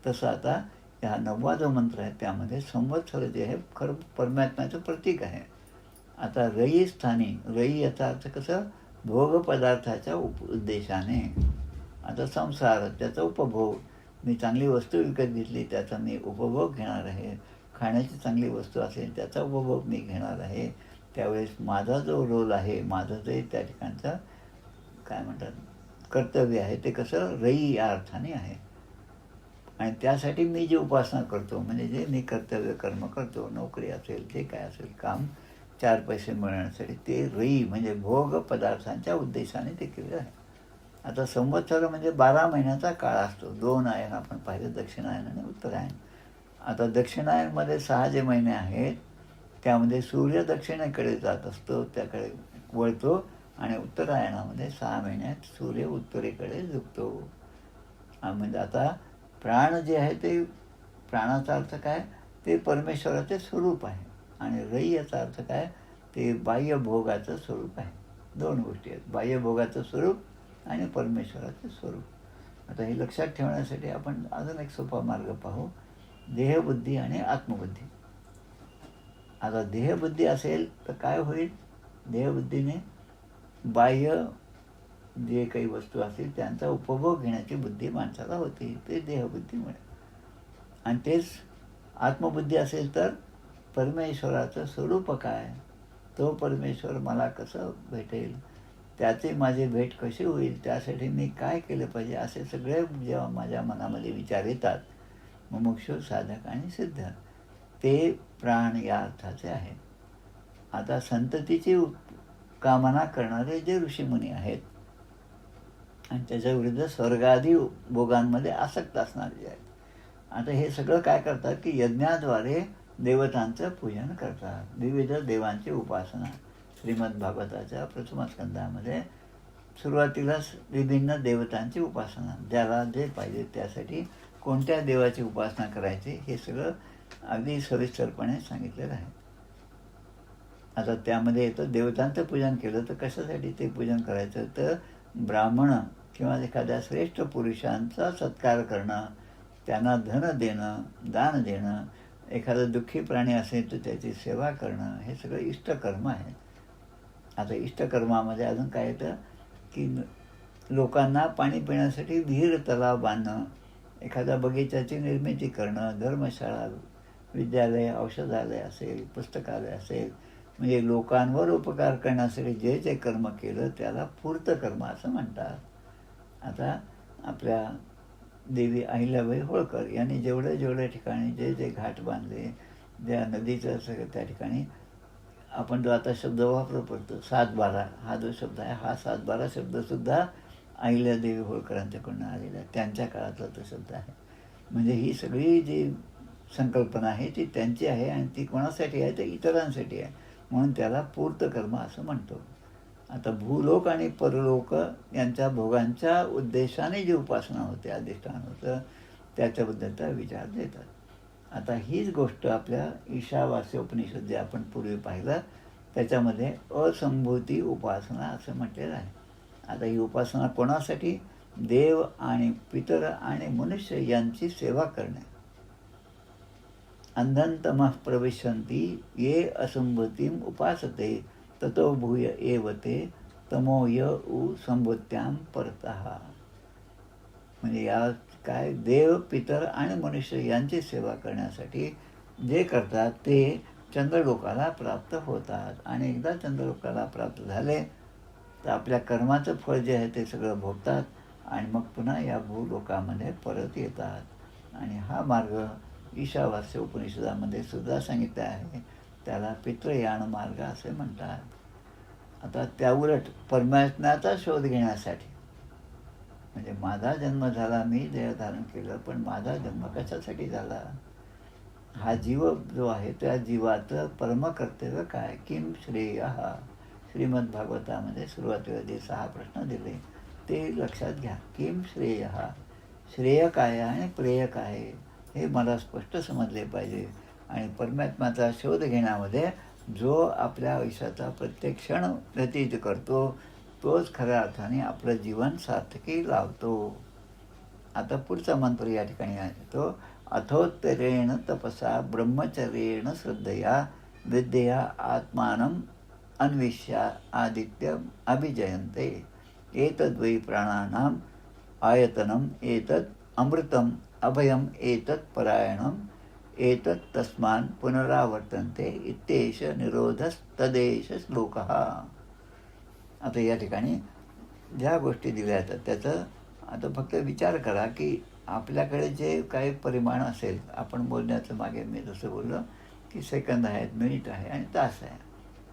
तसं आता हा 9वा जो मंत्र आहे त्यामध्ये संवत्सर जे आहे खरं परमात्म्याचं प्रतीक आहे. आता रयी स्थानी, रयी याचा अर्थ कसं, भोग पदार्थाच्या उद्देशाने. आता संसार, त्याचा उपभोग, मी चांगली वस्तू विकत घेतली त्याचा मी उपभोग घेणार आहे. खाण्याची चांगली वस्तू असेल त्याचा उपभोग मी घेणार आहे. त्यावेळेस माझा जो रोल आहे, माझं जे त्या ठिकाणचं काय म्हणतात कर्तव्य आहे ते कसं रयी या अर्थाने आहे. आणि त्यासाठी मी जी उपासना करतो म्हणजे जे मी कर्तव्य कर्म करतो, नोकरी असेल जे काय असेल काम, 4 पैसे मिळवण्यासाठी, ते रयी म्हणजे भोग पदार्थांच्या उद्देशाने ते केलं आहे. आता संवत्सर म्हणजे 12 महिन्याचा काळ असतो. 2 आयन आपण पाहिलं, दक्षिणायन आणि उत्तरायण. आता दक्षिणायनमध्ये 6 जे महिने आहेत त्यामध्ये सूर्य दक्षिणेकडे जात असतो, त्याकडे वळतो, आणि उत्तरायणामध्ये 6 महिन्यात सूर्य उत्तरेकडे झुकतो. म्हणजे आता प्राण जे आहे ते, प्राणाचा अर्थ काय, ते परमेश्वराचे स्वरूप आहे, आणि रई याचा अर्थ काय, ते बाह्यभोगाचं स्वरूप आहे. 2 गोष्टी आहेत, बाह्यभोगाचं स्वरूप आणि परमेश्वराचं स्वरूप. आता हे लक्षात ठेवण्यासाठी आपण अजून एक सोपा मार्ग पाहू, देहबुद्धी आणि आत्मबुद्धी. आता देहबुद्धी असेल तर काय होईल, देहबुद्धीने बाह्य जे काही वस्तू असतील त्यांचा उपभोग घेण्याची बुद्धी माणसाला होती, ते देहबुद्धीमुळे. आणि तेच आत्मबुद्धी असेल तर परमेश्वराचं स्वरूप काय, तो परमेश्वर मला कसं भेटेल, त्याचे माझी भेट कशी होईल, त्यासाठी मी काय केलं पाहिजे, असे सगळे जेव्हा माझ्या मनामध्ये विचार येतात, मुमुक्षु, साधक आणि सिद्ध, ते प्राण या अर्थाचे आहेत. आता संततीची कामना करणारे जे ऋषीमुनी आहेत आणि त्याच्या विरुद्ध स्वर्गादी भोगांमध्ये आसक्त असणारे जे आहेत, आता हे सगळं काय करतात की यज्ञाद्वारे देवतांचं पूजन करतात, विविध देवांची उपासना. श्रीमद भागवताच्या प्रथम स्कंदामध्ये सुरुवातीलाच विभिन्न देवतांची उपासना, ज्याला जे पाहिजे त्यासाठी कोणत्या देवाची उपासना करायची हे सगळं अगदी सविस्तरपणे सांगितलेलं आहे. आता त्यामध्ये येतं देवतांचं पूजन केलं तर कशासाठी ते पूजन करायचं, तर ब्राह्मण किंवा एखाद्या श्रेष्ठ पुरुषांचा सत्कार करणं, त्यांना धन देणं, दान देणं, एखादं दुःखी प्राणी असेल तर त्याची सेवा करणं, हे सगळं इष्टकर्म आहे. आता इष्टकर्मामध्ये अजून काय येतं की लोकांना पाणी पिण्यासाठी विहीर तलाव बांधणं, एखाद्या बगीचाची निर्मिती करणं, धर्मशाळा, विद्यालय, औषधालय असेल, पुस्तकालय असेल, म्हणजे लोकांवर उपकार करण्यासाठी जे जे कर्म केलं त्याला पूर्तकर्म असं म्हणतात. आता आपल्या देवी अहिल्याबाई होळकर यांनी जेवढे ठिकाणी जे जे घाट बांधले, ज्या नदीचं सगळं त्या ठिकाणी आपण जो आता शब्द वापरतो 7-12 हा जो शब्द आहे, हा 7-12 शब्दसुद्धा अहिल्यादेवी होळकरांच्याकडून आलेला आहे, त्यांच्या काळातला तो शब्द आहे. म्हणजे ही सगळी जी संकल्पना आहे ती त्यांची आहे, आणि ती कोणासाठी आहे तर इतरांसाठी आहे, म्हणून त्याला पूर्तकर्म असं म्हणतो. आता भूलोक आणि परलोक यांच्या भोगांच्या उद्देशाने जी उपासना होते, अधिष्ठान होतं, त्याच्याबद्दलचा विचार देतात. आता हीच गोष्ट आपल्या ईशावास्य उपनिषद जे आपण पूर्वी पाहिलं त्याच्यामध्ये असंभूती उपासना असं म्हटलेलं आहे. आता ही उपासना कोणासाठी, देव आणि पितर आणि मनुष्य यांची सेवा करणे. अंधनतमः प्रविशन्ति ये असंभूतिम उपासते ततो भूय एव ते तमो य उ संभूत्याम परतः. म्हणजे या काय, देव, पितर आणि मनुष्य यांची सेवा करण्यासाठी जे करतात ते चंद्रलोकाला प्राप्त होतात. आणि एकदा चंद्रलोकाला प्राप्त झाले तर आपल्या कर्माचं फळ जे आहे ते सगळं भोगतात आणि मग पुन्हा या भूलोकामध्ये परत येतात. आणि हा मार्ग ईशावास्य उपनिषदामध्ये सुद्धा सांगितला आहे. त्याला पितृयान मार्ग असे म्हणतात. आता त्याउलट परमात्म्याचा शोध घेण्यासाठी, म्हणजे माझा जन्म झाला, मी देह धारण केलं, पण माझा जन्म कशासाठी झाला, हा जीव जो आहे त्या जीवाचं परमकर्तव्य काय, किम श्रेय, श्रीमद भागवतामध्ये सुरुवातीला जे 6 प्रश्न दिले ते लक्षात घ्या. किम श्रेय, श्रेय काय आणि प्रेय काय हे मला स्पष्ट समजले पाहिजे. आणि परमात्म्याचा शोध घेण्यामध्ये जो आपल्या आयुष्याचा प्रत्येक क्षण व्यतीत करतो तोच खऱ्या अर्थाने आपलं जीवन सार्थकी लावतो. आता पुढचा मंत्र या ठिकाणी आहे तो, अथोत्तरेण तपसा ब्रह्मचर्येण श्रद्धया विद्यया आत्मानं अन्विष्य आदित्य अभिजयन्ते एतद्वै प्राणानाम आयतनम एतत् अमृतम अभयम एतत् परायणम एतत् तस्मान् पुनरावर्तन्ते इत्येष निरोधस्तदेश श्लोकः. आता या ठिकाणी ज्या गोष्टी दिल्या जातात त्याचं आता फक्त विचार करा की आपल्याकडे जे काही परिमाण असेल, आपण बोलण्याचं मागे मी जसं बोललो की सेकंद आहेत, मिनिट आहे आणि तास आहे.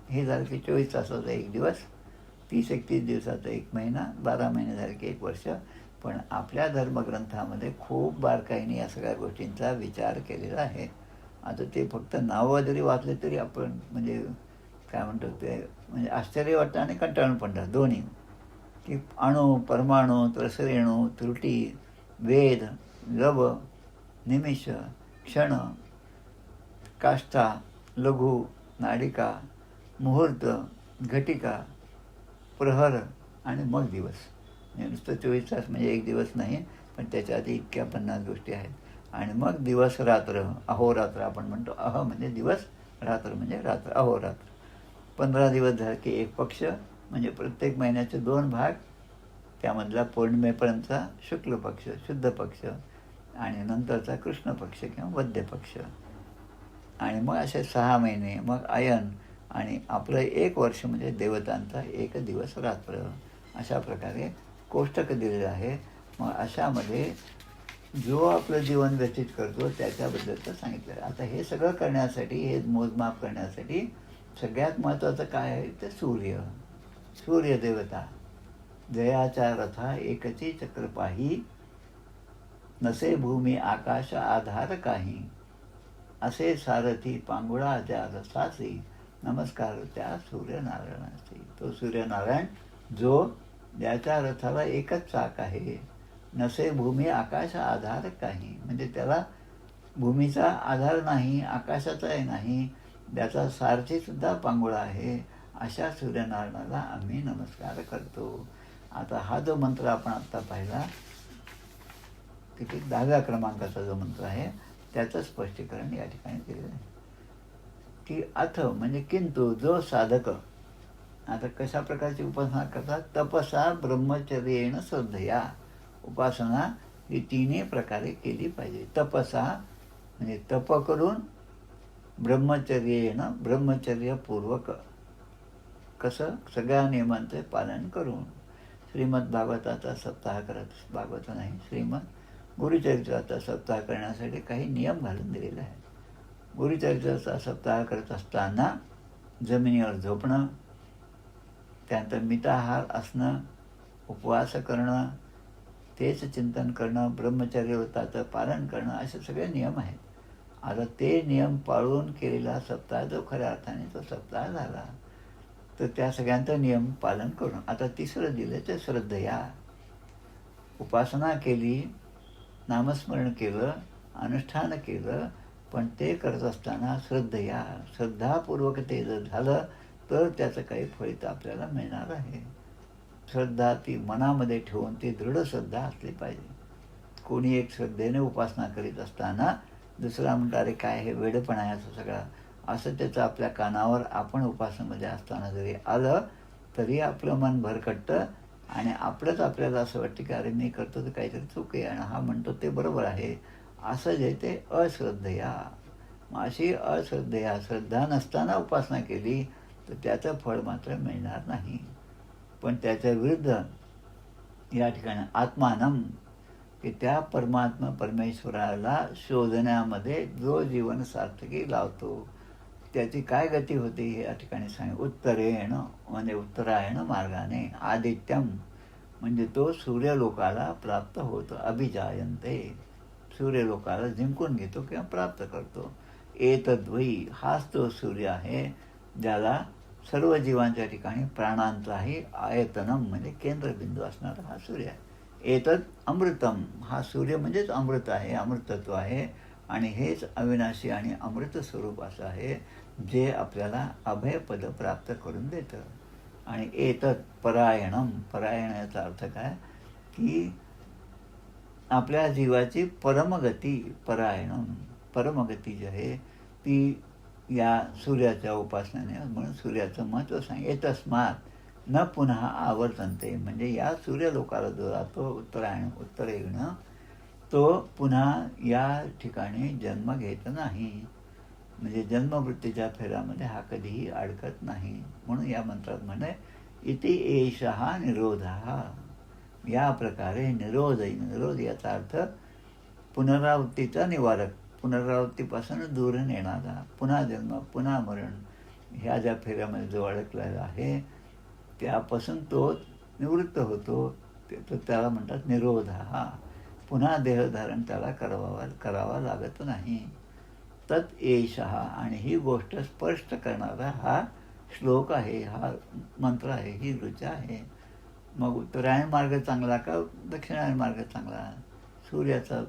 हे झालं की 24 तासाचा एक दिवस, 30-31 दिवसाचा एक महिना, 12 महिने झाले की 1 वर्ष. पण आपल्या धर्मग्रंथामध्ये खूप बारकाईने या सगळ्या गोष्टींचा विचार केलेला आहे. आता ते फक्त नावं जरी वाचले तरी आपण म्हणजे काय म्हणतो ते म्हणजे आश्चर्य वाटतं आणि कंटाळून पडतं दोन्ही. की अणु, परमाणु, त्रसरेणू, त्रुटी, वेद, लव, निमिष, क्षण, काष्ठा, लघु, नाडिका, मुहूर्त, घटिका, प्रहर आणि मग दिवस. म्हणजे नुसतं 24 तास म्हणजे एक दिवस नाही, पण त्याच्या आधी इतक्या 50 गोष्टी आहेत. आणि मग दिवस रात्र, अहोरात्र आपण म्हणतो. अह म्हणजे दिवस, रात्र म्हणजे रात्र, अहोरात्र. 15 दिवस झाले की एक पक्ष, म्हणजे प्रत्येक महिन्याचे 2 भाग, त्यामधला पौर्णिमेपर्यंतचा शुक्ल पक्ष, शुद्ध पक्ष, आणि नंतरचा कृष्ण पक्ष किंवा वद्य पक्ष. आणि मग असे 6 महिने, मग अयन, आणि आपलं 1 वर्ष म्हणजे देवतांचा 1 दिवस रात्र. अशा प्रकारे कोष्टक दिलेलं आहे. मग अशामध्ये जो आपलं जीवन व्यतीत करतो त्याच्याबद्दलचं सांगितलं आहे. आता हे सगळं करण्यासाठी, हे मोजमाप करण्यासाठी सगळ्यात महत्त्वाचं काय आहे तर सूर्यदेवता. जयाच्या रथा एकची चक्र पाही, नसे भूमी आकाश आधार काही, असे सारथी पांगुळा त्या रथासी, नमस्कार त्या सूर्यनारायणाची. तो सूर्यनारायण जो ज्याच्या रथाला एकच चाक आहे, नसे भूमी आकाश आधार काही, म्हणजे त्याला भूमीचा आधार नाही, आकाशाचाही नाही, ज्याचा सारथीसुद्धा पांगुळा आहे, अशा सूर्यनारायणाला आम्ही नमस्कार करतो. आता हा जो मंत्र आपण आत्ता पाहिला किती 10व्या क्रमांकाचा जो मंत्र आहे त्याचं स्पष्टीकरण या ठिकाणी केलेलं आहे. की अथ म्हणजे किंतु जो साधक आता कशा प्रकारची उपासना करतात, तपसा ब्रह्मचर्येण श्रद्धया. उपासना ही 3 प्रकारे केली पाहिजे. तपसा म्हणजे तप करून, ब्रह्मचर्येण ब्रह्मचर्यपूर्वक, कसं सगळ्या नियमांचे पालन करून. श्रीमद भागवताचा सप्ताह करत, भागवत नाही, श्रीमद गुरुचरित्राचा सप्ताह करण्यासाठी काही नियम घालून दिलेले आहेत. गुरुचरित्राचा सप्ताह करत असताना जमिनीवर झोपणं, त्यानंतर मिताहार असणं, उपवास करणं, तेच चिंतन करणं, ब्रह्मचर्यव्रताचं पालन करणं, असे सगळे नियम आहेत. आता ते नियम पाळून केलेला सप्ताह जो खऱ्या अर्थाने तो सप्ताह झाला, तर त्या सगळ्यांचं नियम पालन करून. आता 3रं दिलं ते श्रद्धया. उपासना केली, नामस्मरण केलं, अनुष्ठान केलं, पण ते करत असताना श्रद्धया, श्रद्धापूर्वक ते जर झालं तर त्याचं काही फलित आपल्याला मिळणार आहे. श्रद्धा ती मनामध्ये ठेवून ती दृढ श्रद्धा असली पाहिजे. कोणी एक श्रद्धेने उपासना करीत असताना दुसरा म्हणतो अरे काय हे वेडपणा आहे असं सगळं, असं त्याचं आपल्या कानावर आपण उपासनेमध्ये असताना जरी आलं तरी आपलं मन भरकटतं आणि आपलंच आपल्याला असं वाटतं की अरे मी करतो तर काहीतरी चूक आहे आणि हा म्हणतो ते बरोबर आहे, असं जे ते अश्रद्धया. मग अशी अश्रद्धेया श्रद्धा नसताना उपासना केली तर त्याचं फळ मात्र मिळणार नाही. पण त्याच्या विरुद्ध या ठिकाणी आत्मानम, की त्या परमात्मा परमेश्वराला शोधण्यामध्ये जो जीवन सार्थकी लावतो त्याची काय गती होते हे या ठिकाणी सांग. उत्तरेण म्हणजे उत्तरायण मार्गाने, आदित्यम म्हणजे तो सूर्यलोकाला प्राप्त होतो, अभिजायंते सूर्यलोकाला जिंकून घेतो किंवा प्राप्त करतो. एतद्वयी हाच तो सूर्य आहे ज्याला सर्व जीवांच्या ठिकाणी प्राणांचाही आयतनम म्हणजे केंद्रबिंदू असणारा हा सूर्य आहे. एतद अमृतम, हा सूर्य म्हणजेच अमृत आहे, अमृतत्व आहे. आणि हेच अविनाशी आणि अमृत स्वरूप असं आहे जे आपल्याला अभयपद प्राप्त करून देतं. आणि एतत् परायणम, परायण याचा अर्थ काय की आपल्या जीवाची परमगती, परायणम परमगती जी आहे ती या सूर्याच्या उपासनेने, म्हणून सूर्याचं महत्त्व सांग. एतस्मात न पुन्हा आवर्तनते, म्हणजे या सूर्यलोकाला जो जातो उत्तरायण उत्तरेण तो पुन्हा या ठिकाणी जन्म घेत नाही, म्हणजे जन्मवृत्तीच्या फेऱ्यामध्ये हा कधीही अडकत नाही. म्हणून या मंत्रात म्हणे इति एषः निरोधः, या प्रकारे निरोध, निरोध याचा अर्थ पुनरावृत्तीचा निवारक, पुनरावृत्तीपासून दूर नेणारा, पुन्हा जन्म पुन्हा मरण ह्या ज्या फेऱ्यामध्ये जो अडकलेला आहे त्यापासून तो निवृत्त होतो, तर त्याला म्हणतात निरोध. हा पुन्हा देहधारण त्याला करावा लागत नाही. तत् एषः, आणि ही गोष्ट स्पष्ट करणारा हा श्लोक आहे, हा मंत्र आहे, ही ऋचा आहे. मग उत्तरायण मार्ग चांगला का दक्षिणायन मार्ग चांगला, सूर्याचा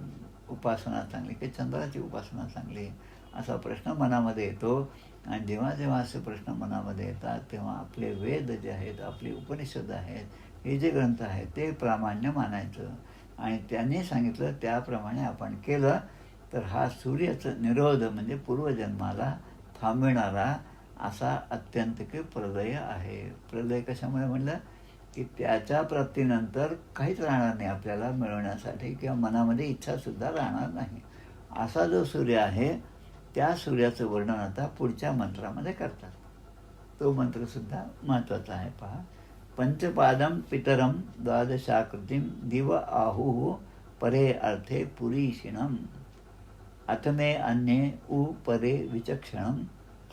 उपासना चांगली की चंद्राची उपासना चांगली, असा प्रश्न मनामध्ये येतो. आणि जेव्हा जेव्हा असे प्रश्न मनामध्ये येतात तेव्हा आपले वेद जे आहेत, आपली उपनिषद आहेत, हे जे ग्रंथ आहेत ते प्रामाण्य मानायचं. आणि त्यांनी सांगितलं त्याप्रमाणे आपण केलं तर हा सूर्याचं निरोध म्हणजे पूर्वजन्माला थांबविणारा असा अत्यंतिक प्रलय आहे. प्रलय कशामुळे म्हणलं की त्याच्या प्राप्तीनंतर काहीच राहणार नाही आपल्याला मिळवण्यासाठी, किंवा मनामध्ये इच्छासुद्धा राहणार नाही. असा जो सूर्य आहे त्या सूर्याचं वर्णन आता पुढच्या मंत्रामध्ये करतात. तो मंत्रसुद्धा महत्त्वाचा आहे. पहा, पंचपादम पितरम द्वादशाकृतीम दिव आहुः परे अर्थे पुरीषिणम अथमे अन्ये उ परे विचक्षणम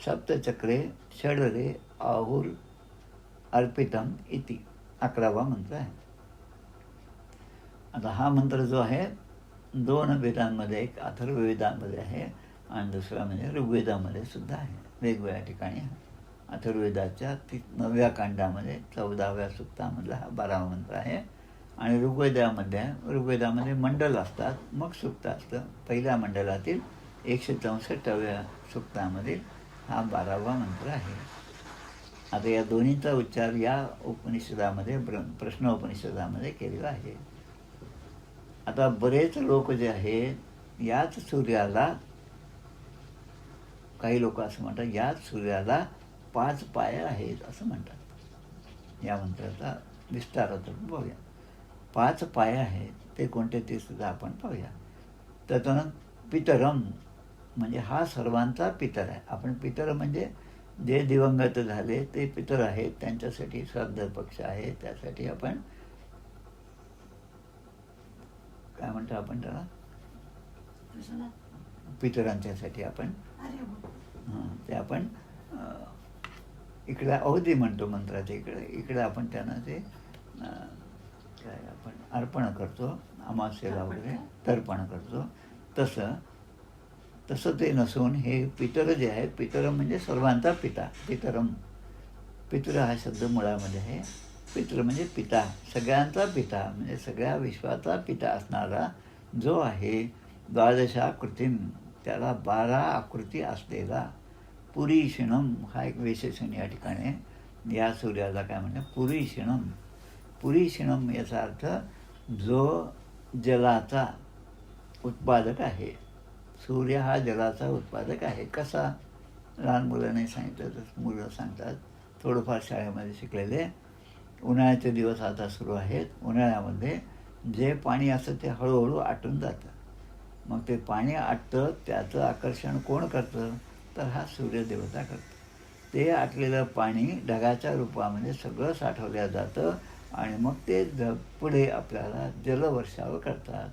सप्तचक्रे षडरे आहुर अर्पितम इति 11वा मंत्र आहे. आता हा मंत्र जो आहे 2 वेदांमध्ये, एक अथर्ववेदामध्ये आहे आणि दुसरा म्हणजे ऋग्वेदामध्ये सुद्धा आहे, वेगवेगळ्या ठिकाणी. अथर्ववेदाच्या 9व्या कांडामध्ये 14व्या सुक्तामधला हा 12वा मंत्र आहे. आणि ऋग्वेदामध्ये मंडल असतात, मग सुक्त असतं. पहिल्या मंडलातील 164व्या सुक्तामधील हा 12वा मंत्र आहे. आता या दोन्हीचा उच्चार या उपनिषदामध्ये प्रश्नोपनिषदामध्ये केलेला आहे. आता बरेच लोक जे आहेत याच सूर्याला, काही लोक असं म्हणतात याच सूर्याला 5 पाय आहेत असं म्हणतात. या मंत्राचा विस्तार होतो, पाहूया. 5 पाय आहेत ते कोणते ते सुद्धा आपण पाहूया. त्यातून पितरम म्हणजे हा सर्वांचा पितर आहे. आपण पितर म्हणजे जे दिवंगत झाले ते पितर आहेत, त्यांच्यासाठी श्राद्ध पक्ष आहे, त्यासाठी आपण काय म्हणतो आपण त्याला, पितरांच्यासाठी आपण ते आपण इकडे अवधी म्हणतो मंत्राच्या इकडे आपण त्यांना ते काय आपण अर्पण करतो, अमावास्येला वगैरे तर्पण करतो. तसं ते नसून हे पितर जे आहेत, पितर म्हणजे सर्वांचा पिता, पितरम. पितर हा शब्द मुळामध्ये आहे. पितर म्हणजे पिता, सगळ्यांचा पिता म्हणजे सगळ्या विश्वाचा पिता असणारा जो आहे. द्वादशाकृतीम, त्याला 12 आकृती असलेला. पुरीषिणम हा एक विशेषण या ठिकाणी, या सूर्याला काय म्हणतात पुरीषिणम. पुरीषिणम याचा अर्थ जो जलाचा उत्पादक आहे. सूर्य हा जलाचा उत्पादक आहे. कसा, लहान मुलांनी सांगितलं तर मुलं सांगतात, थोडंफार शाळेमध्ये शिकलेले. उन्हाळ्याचे दिवस आता सुरू आहेत. उन्हाळ्यामध्ये जे पाणी असतं ते हळूहळू आटून जातं. मग ते पाणी आटतं, त्याचं आकर्षण कोण करतं? तर हा सूर्यदेवता करतो. ते आटलेलं पाणी ढगाच्या रूपामध्ये सगळं साठवलं जातं आणि मग ते पुढे आपल्याला जलवर्षाव करतात.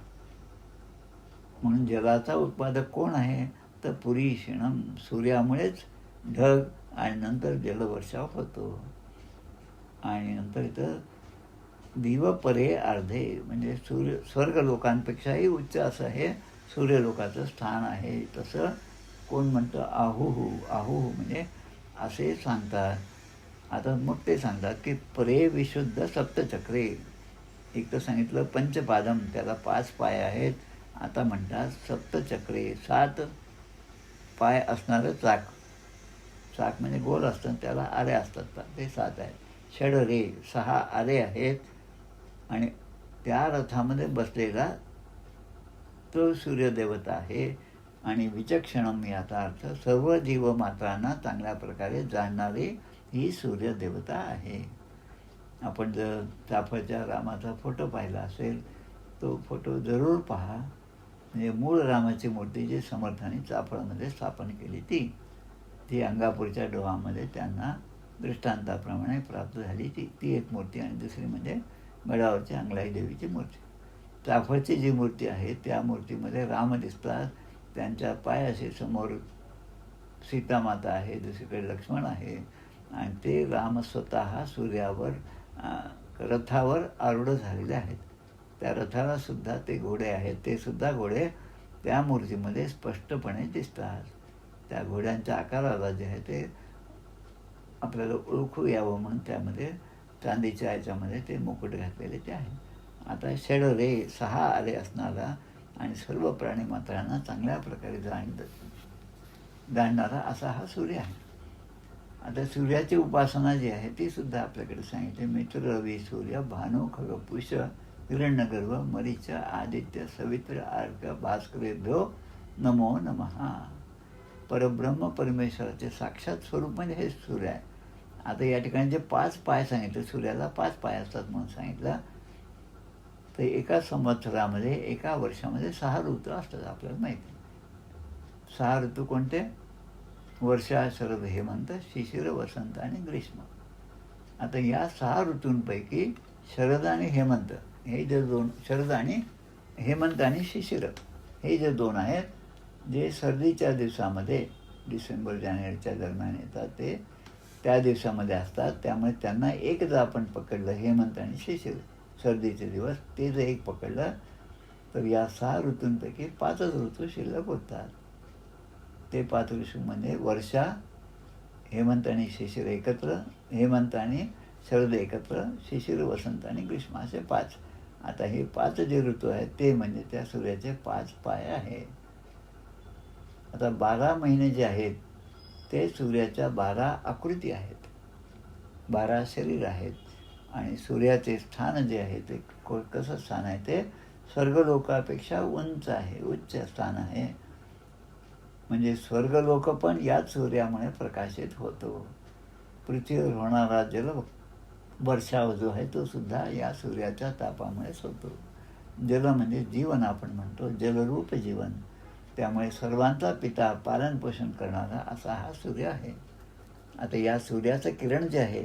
म्हणून जलाचा उत्पादक कोण आहे? तर पुरीषिणम, सूर्यामुळेच ढग आणि नंतर जलवर्षाव होतो. आणि नंतर इथं दिवपरे अर्धे, म्हणजे स्वर्ग लोकांपेक्षाही उच्च असं हे सूर्यलोकाचं स्थान आहे. तसं कोण म्हणतं? आहुहू. आहुहू म्हणजे असे सांगतात. आता मग ते सांगतात की परे विशुद्ध सप्तचक्रे. एक तर सांगितलं पंचपादम, त्याला 5 पाय आहेत. आता म्हणतात सप्तचक्रे, 7 पाय असणारं चाक. चाक म्हणजे गोल असतं, त्याला आरे असतात, ते 7 आहेत. षडरे, 6 आरे आहेत. आणि त्या रथामध्ये बसलेला तो सूर्यदेवता आहे. आणि विचक्षणम याचा अर्थ सर्व जीवमात्रांना चांगल्या प्रकारे जाणणारी ही सूर्यदेवता आहे. आपण जर चाफळच्या रामाचा फोटो पाहिला असेल, तो फोटो जरूर पहा. म्हणजे मूळ रामाची मूर्ती जी समर्थांनी चाफळमध्ये स्थापन केली ती अंगापूरच्या डोहामध्ये त्यांना दृष्टांताप्रमाणे प्राप्त झाली ती एक मूर्ती. आणि दुसरी म्हणजे गडावरची अंगलाई देवीची मूर्ती. चाफळची जी मूर्ती आहे त्या मूर्तीमध्ये राम दिसतात. त्यांच्या पायाशी समोर सीतामाता आहे, दुसरीकडे लक्ष्मण आहे. आणि ते राम स्वतः सूर्यावर रथावर आरूढ झालेले आहेत. त्या रथाला सुद्धा ते घोडे आहेत. ते सुद्धा घोडे त्या मूर्तीमध्ये स्पष्टपणे दिसतात. त्या घोड्यांच्या आकाराला जे आहे ते आपल्याला ओळखू यावं म्हणून त्यामध्ये चांदीच्या याच्यामध्ये ते मुकुट घातलेले ते आहे. आता षडरे, 6 आरे असणारा आणि सर्व प्राणीमात्रांना चांगल्या प्रकारे जाणणारा असा हा सूर्य आहे. आता सूर्याची उपासना जी आहे ती सुद्धा आपल्याकडे सांगितली. मित्र, रवी, सूर्य, भानु, खगपुष, हिरण्यगर्भ, मरीच, आदित्य, सवित्र, अर्क, भास्करेभ्यो नमो नमः. परब्रह्म परमेश्वराचे साक्षात स्वरूप म्हणजे हे सूर्य आहे. आता या ठिकाणी जे 5 पाय सांगितले, सूर्याला 5 पाय असतात म्हणून सांगितलं. तर एका संवत्सरामध्ये, एका वर्षामध्ये 6 ऋतू असतात, आपल्याला माहिती. 6 ऋतू कोणते? वर्षा, शरद, हेमंत, शिशिर, वसंत आणि ग्रीष्म. आता या 6 ऋतूंपैकी शरद आणि हेमंत हे जे 2, शरद आणि हेमंत आणि शिशिर हे जे 2 आहेत, जे सर्दीच्या दिवसामध्ये डिसेंबर जानेवारीच्या दरम्यान येतात, ते त्या दिवसामध्ये असतात. त्यामुळे त्यांना एक जर आपण पकडलं, हेमंत आणि शिशिर, सर्दीचे दिवस, ते जर एक पकडलं तर या 6 ऋतूंपैकी 5च ऋतू शिल्लक होतात. ते 5 ऋतू म्हणजे वर्षा, हेमंत आणि शिशिर एकत्र, हेमंत आणि शरद एकत्र, शिशिर, वसंत आणि ग्रीष्म, असे 5. आता हे 5 जे ऋतू आहेत ते म्हणजे त्या सूर्याचे 5 पाय आहेत. आता 12 महिने जे आहेत ते सूर्याच्या 12 आकृती आहेत, 12 शरीर आहेत. आणि सूर्याचे स्थान जे आहे ते कसं स्थान आहे? ते स्वर्गलोकापेक्षा उंच आहे, उच्च स्थान आहे. म्हणजे स्वर्गलोक पण याच सूर्यामुळे प्रकाशित होतो. पृथ्वीवर होणारा वर्षाव जो आहे तो सुद्धा या सूर्याच्या तापामुळेच होतो. जल म्हणजे जीवन आपण म्हणतो, जलरूप जीवन. त्यामुळे सर्वांचा पिता, पालनपोषण करणारा असा हा सूर्य आहे. आता या सूर्याचं किरण जे आहे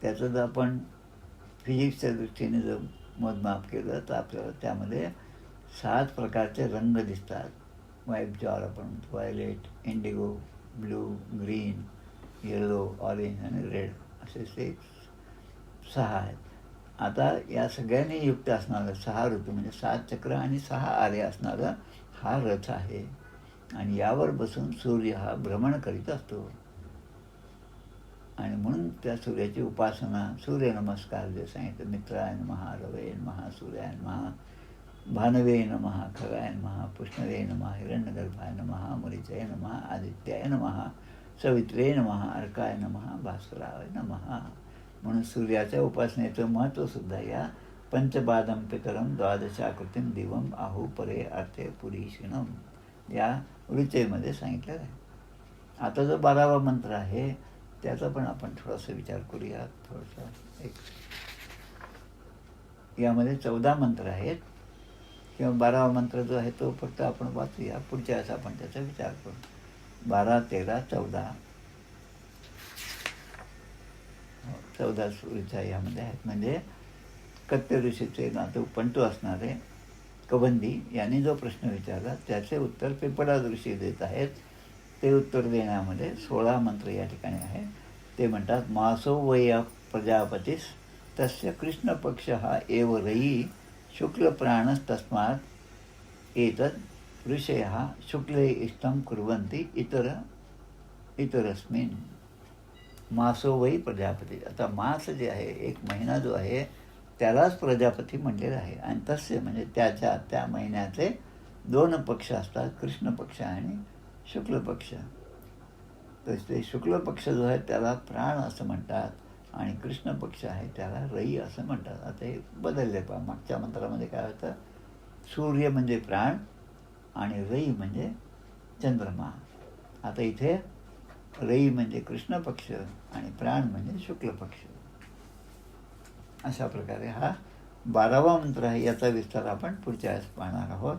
त्याचं जर आपण फिजिक्सच्या दृष्टीने जर मोजमाप केलं तर आपल्याला त्यामध्ये 7 प्रकारचे रंग दिसतात. ज्यावर आपण म्हणतो violet, Indigo, blue, green, yellow, orange आणि रेड, असे 6 आहेत. आता या सगळ्यांनी युक्त असणारं 6 ऋतू म्हणजे 7 चक्र आणि 6 आरे असणारा हा रथ आहे. आणि यावर बसून सूर्य हा भ्रमण करीत असतो. आणि म्हणून त्या सूर्याची उपासना, सूर्यनमस्कार जे सांगितलं, मित्राय नमः, रवये नमः, सूर्याय नमः, भानवे नमः, खगाय नमः, पुष्णवे नमः, हिरण्यगर्भाय नमः, मरीचय नमः, आदित्याय नमः, सवित्रे नमः, अर्काय नमः, भास्कराय नमः. म्हणून सूर्याच्या उपासनेचं महत्त्वसुद्धा या पंचपादम पितरम द्वादशाकृतीम दिवम आहू परे अर्थे पुरीषिणम या ऋचेमध्ये सांगितलेलं आहे. आता जो 12वा मंत्र आहे त्याचा पण आपण थोडासा विचार करूया. थोडासा यामध्ये 14 मंत्र आहेत. किंवा 12वा मंत्र जो आहे तो फक्त आपण वाचूया, पुढच्या वेळेस आपण त्याचा विचार करू. 12, 13, 14 14 सुरीच्या यामध्ये आहेत. म्हणजे कत्य ऋषीचे नातू पंटू असणारे कबंदी यांनी जो प्रश्न विचारला त्याचे उत्तर पिपळाद ऋषी देत आहेत. ते उत्तर देण्यामध्ये 16 मंत्र या ठिकाणी आहे. ते म्हणतात, मासो वय प्रजापतीस तस्य कृष्ण पक्ष हा एव रयी शुक्ल प्राणस्तस्मात् एतद ऋषयः शुक्ले इष्टं कुर्वन्ति इतरस्मिन्. मासो वै प्रजापती. आता मास जे आहे, एक महिना जो आहे त्यालाच प्रजापती म्हणलेलं आहे. आणि तसे म्हणजे त्या महिन्याचे 2 पक्ष असतात, कृष्ण पक्ष आणि शुक्ल पक्ष. तर ते शुक्ल पक्ष जो आहे त्याला प्राण असं म्हणतात आणि कृष्ण पक्ष आहे त्याला रई असं म्हणतात. आता हे बदलले पहा. मागच्या मंत्रामध्ये काय होतं, सूर्य म्हणजे प्राण आणि रई म्हणजे चंद्रमा. आता इथे रई म्हणजे कृष्ण पक्ष आणि प्राण म्हणजे शुक्ल पक्ष. अशा प्रकारे हा 12वा मंत्र आहे. याचा विस्तार आपण पुढच्या वेळेस पाहणार आहोत.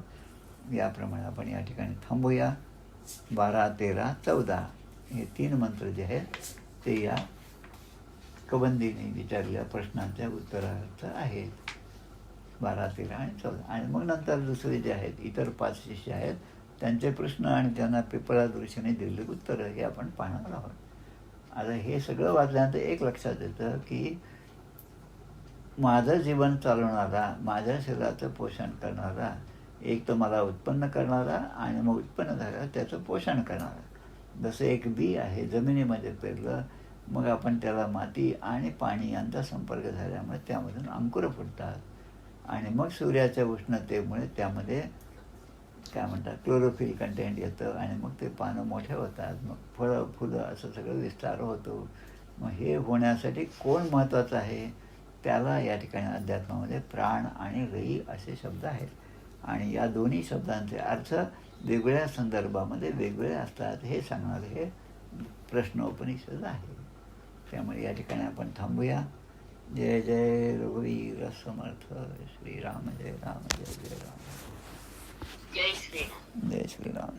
याप्रमाणे आपण या ठिकाणी थांबूया. 12, 13, 14 हे 3 मंत्र जे आहेत ते या कबंदीने विचारलेल्या प्रश्नांच्या उत्तरार्थ आहेत. 12, 13 आणि 14. आणि मग नंतर दुसरे जे आहेत इतर 5 शिष्य आहेत त्यांचे प्रश्न आणि त्यांना पिपळाद ऋषीने दिलेली उत्तरं हे आपण पाहणार आहोत. आता हे सगळं वाचल्यानंतर एक लक्षात येतं की माझं जीवन चालवणारा, माझ्या शरीराचं पोषण करणारा, एक तर मला उत्पन्न करणारा आणि मग उत्पन्न झालं त्याचं पोषण करणारा. जसं एक बी आहे, जमिनीमध्ये पेरलं, मग आपण त्याला माती आणि पाणी यांचा संपर्क झाल्यामुळे त्यामधून अंकुर फुटतात आणि मग सूर्याच्या उष्णतेमुळे त्यामध्ये काय म्हणतात क्लोरोफिल कंटेंट येतं आणि मग ते पानं मोठे होतात, मग फळं फुलं असं सगळं विस्तार होतो. मग हे होण्यासाठी कोण महत्त्वाचं आहे, त्याला या ठिकाणी अध्यात्मामध्ये प्राण आणि रई असे शब्द आहेत. आणि या दोन्ही शब्दांचे अर्थ वेगवेगळ्या संदर्भामध्ये वेगवेगळे असतात हे सांगणारे हे प्रश्नोपनिषद आहे. त्यामुळे या ठिकाणी आपण थांबूया. जय जय रघुवीर समर्थ श्रीराम. जय राम, जय जय राम. जय श्रीराम. जय श्रीराम.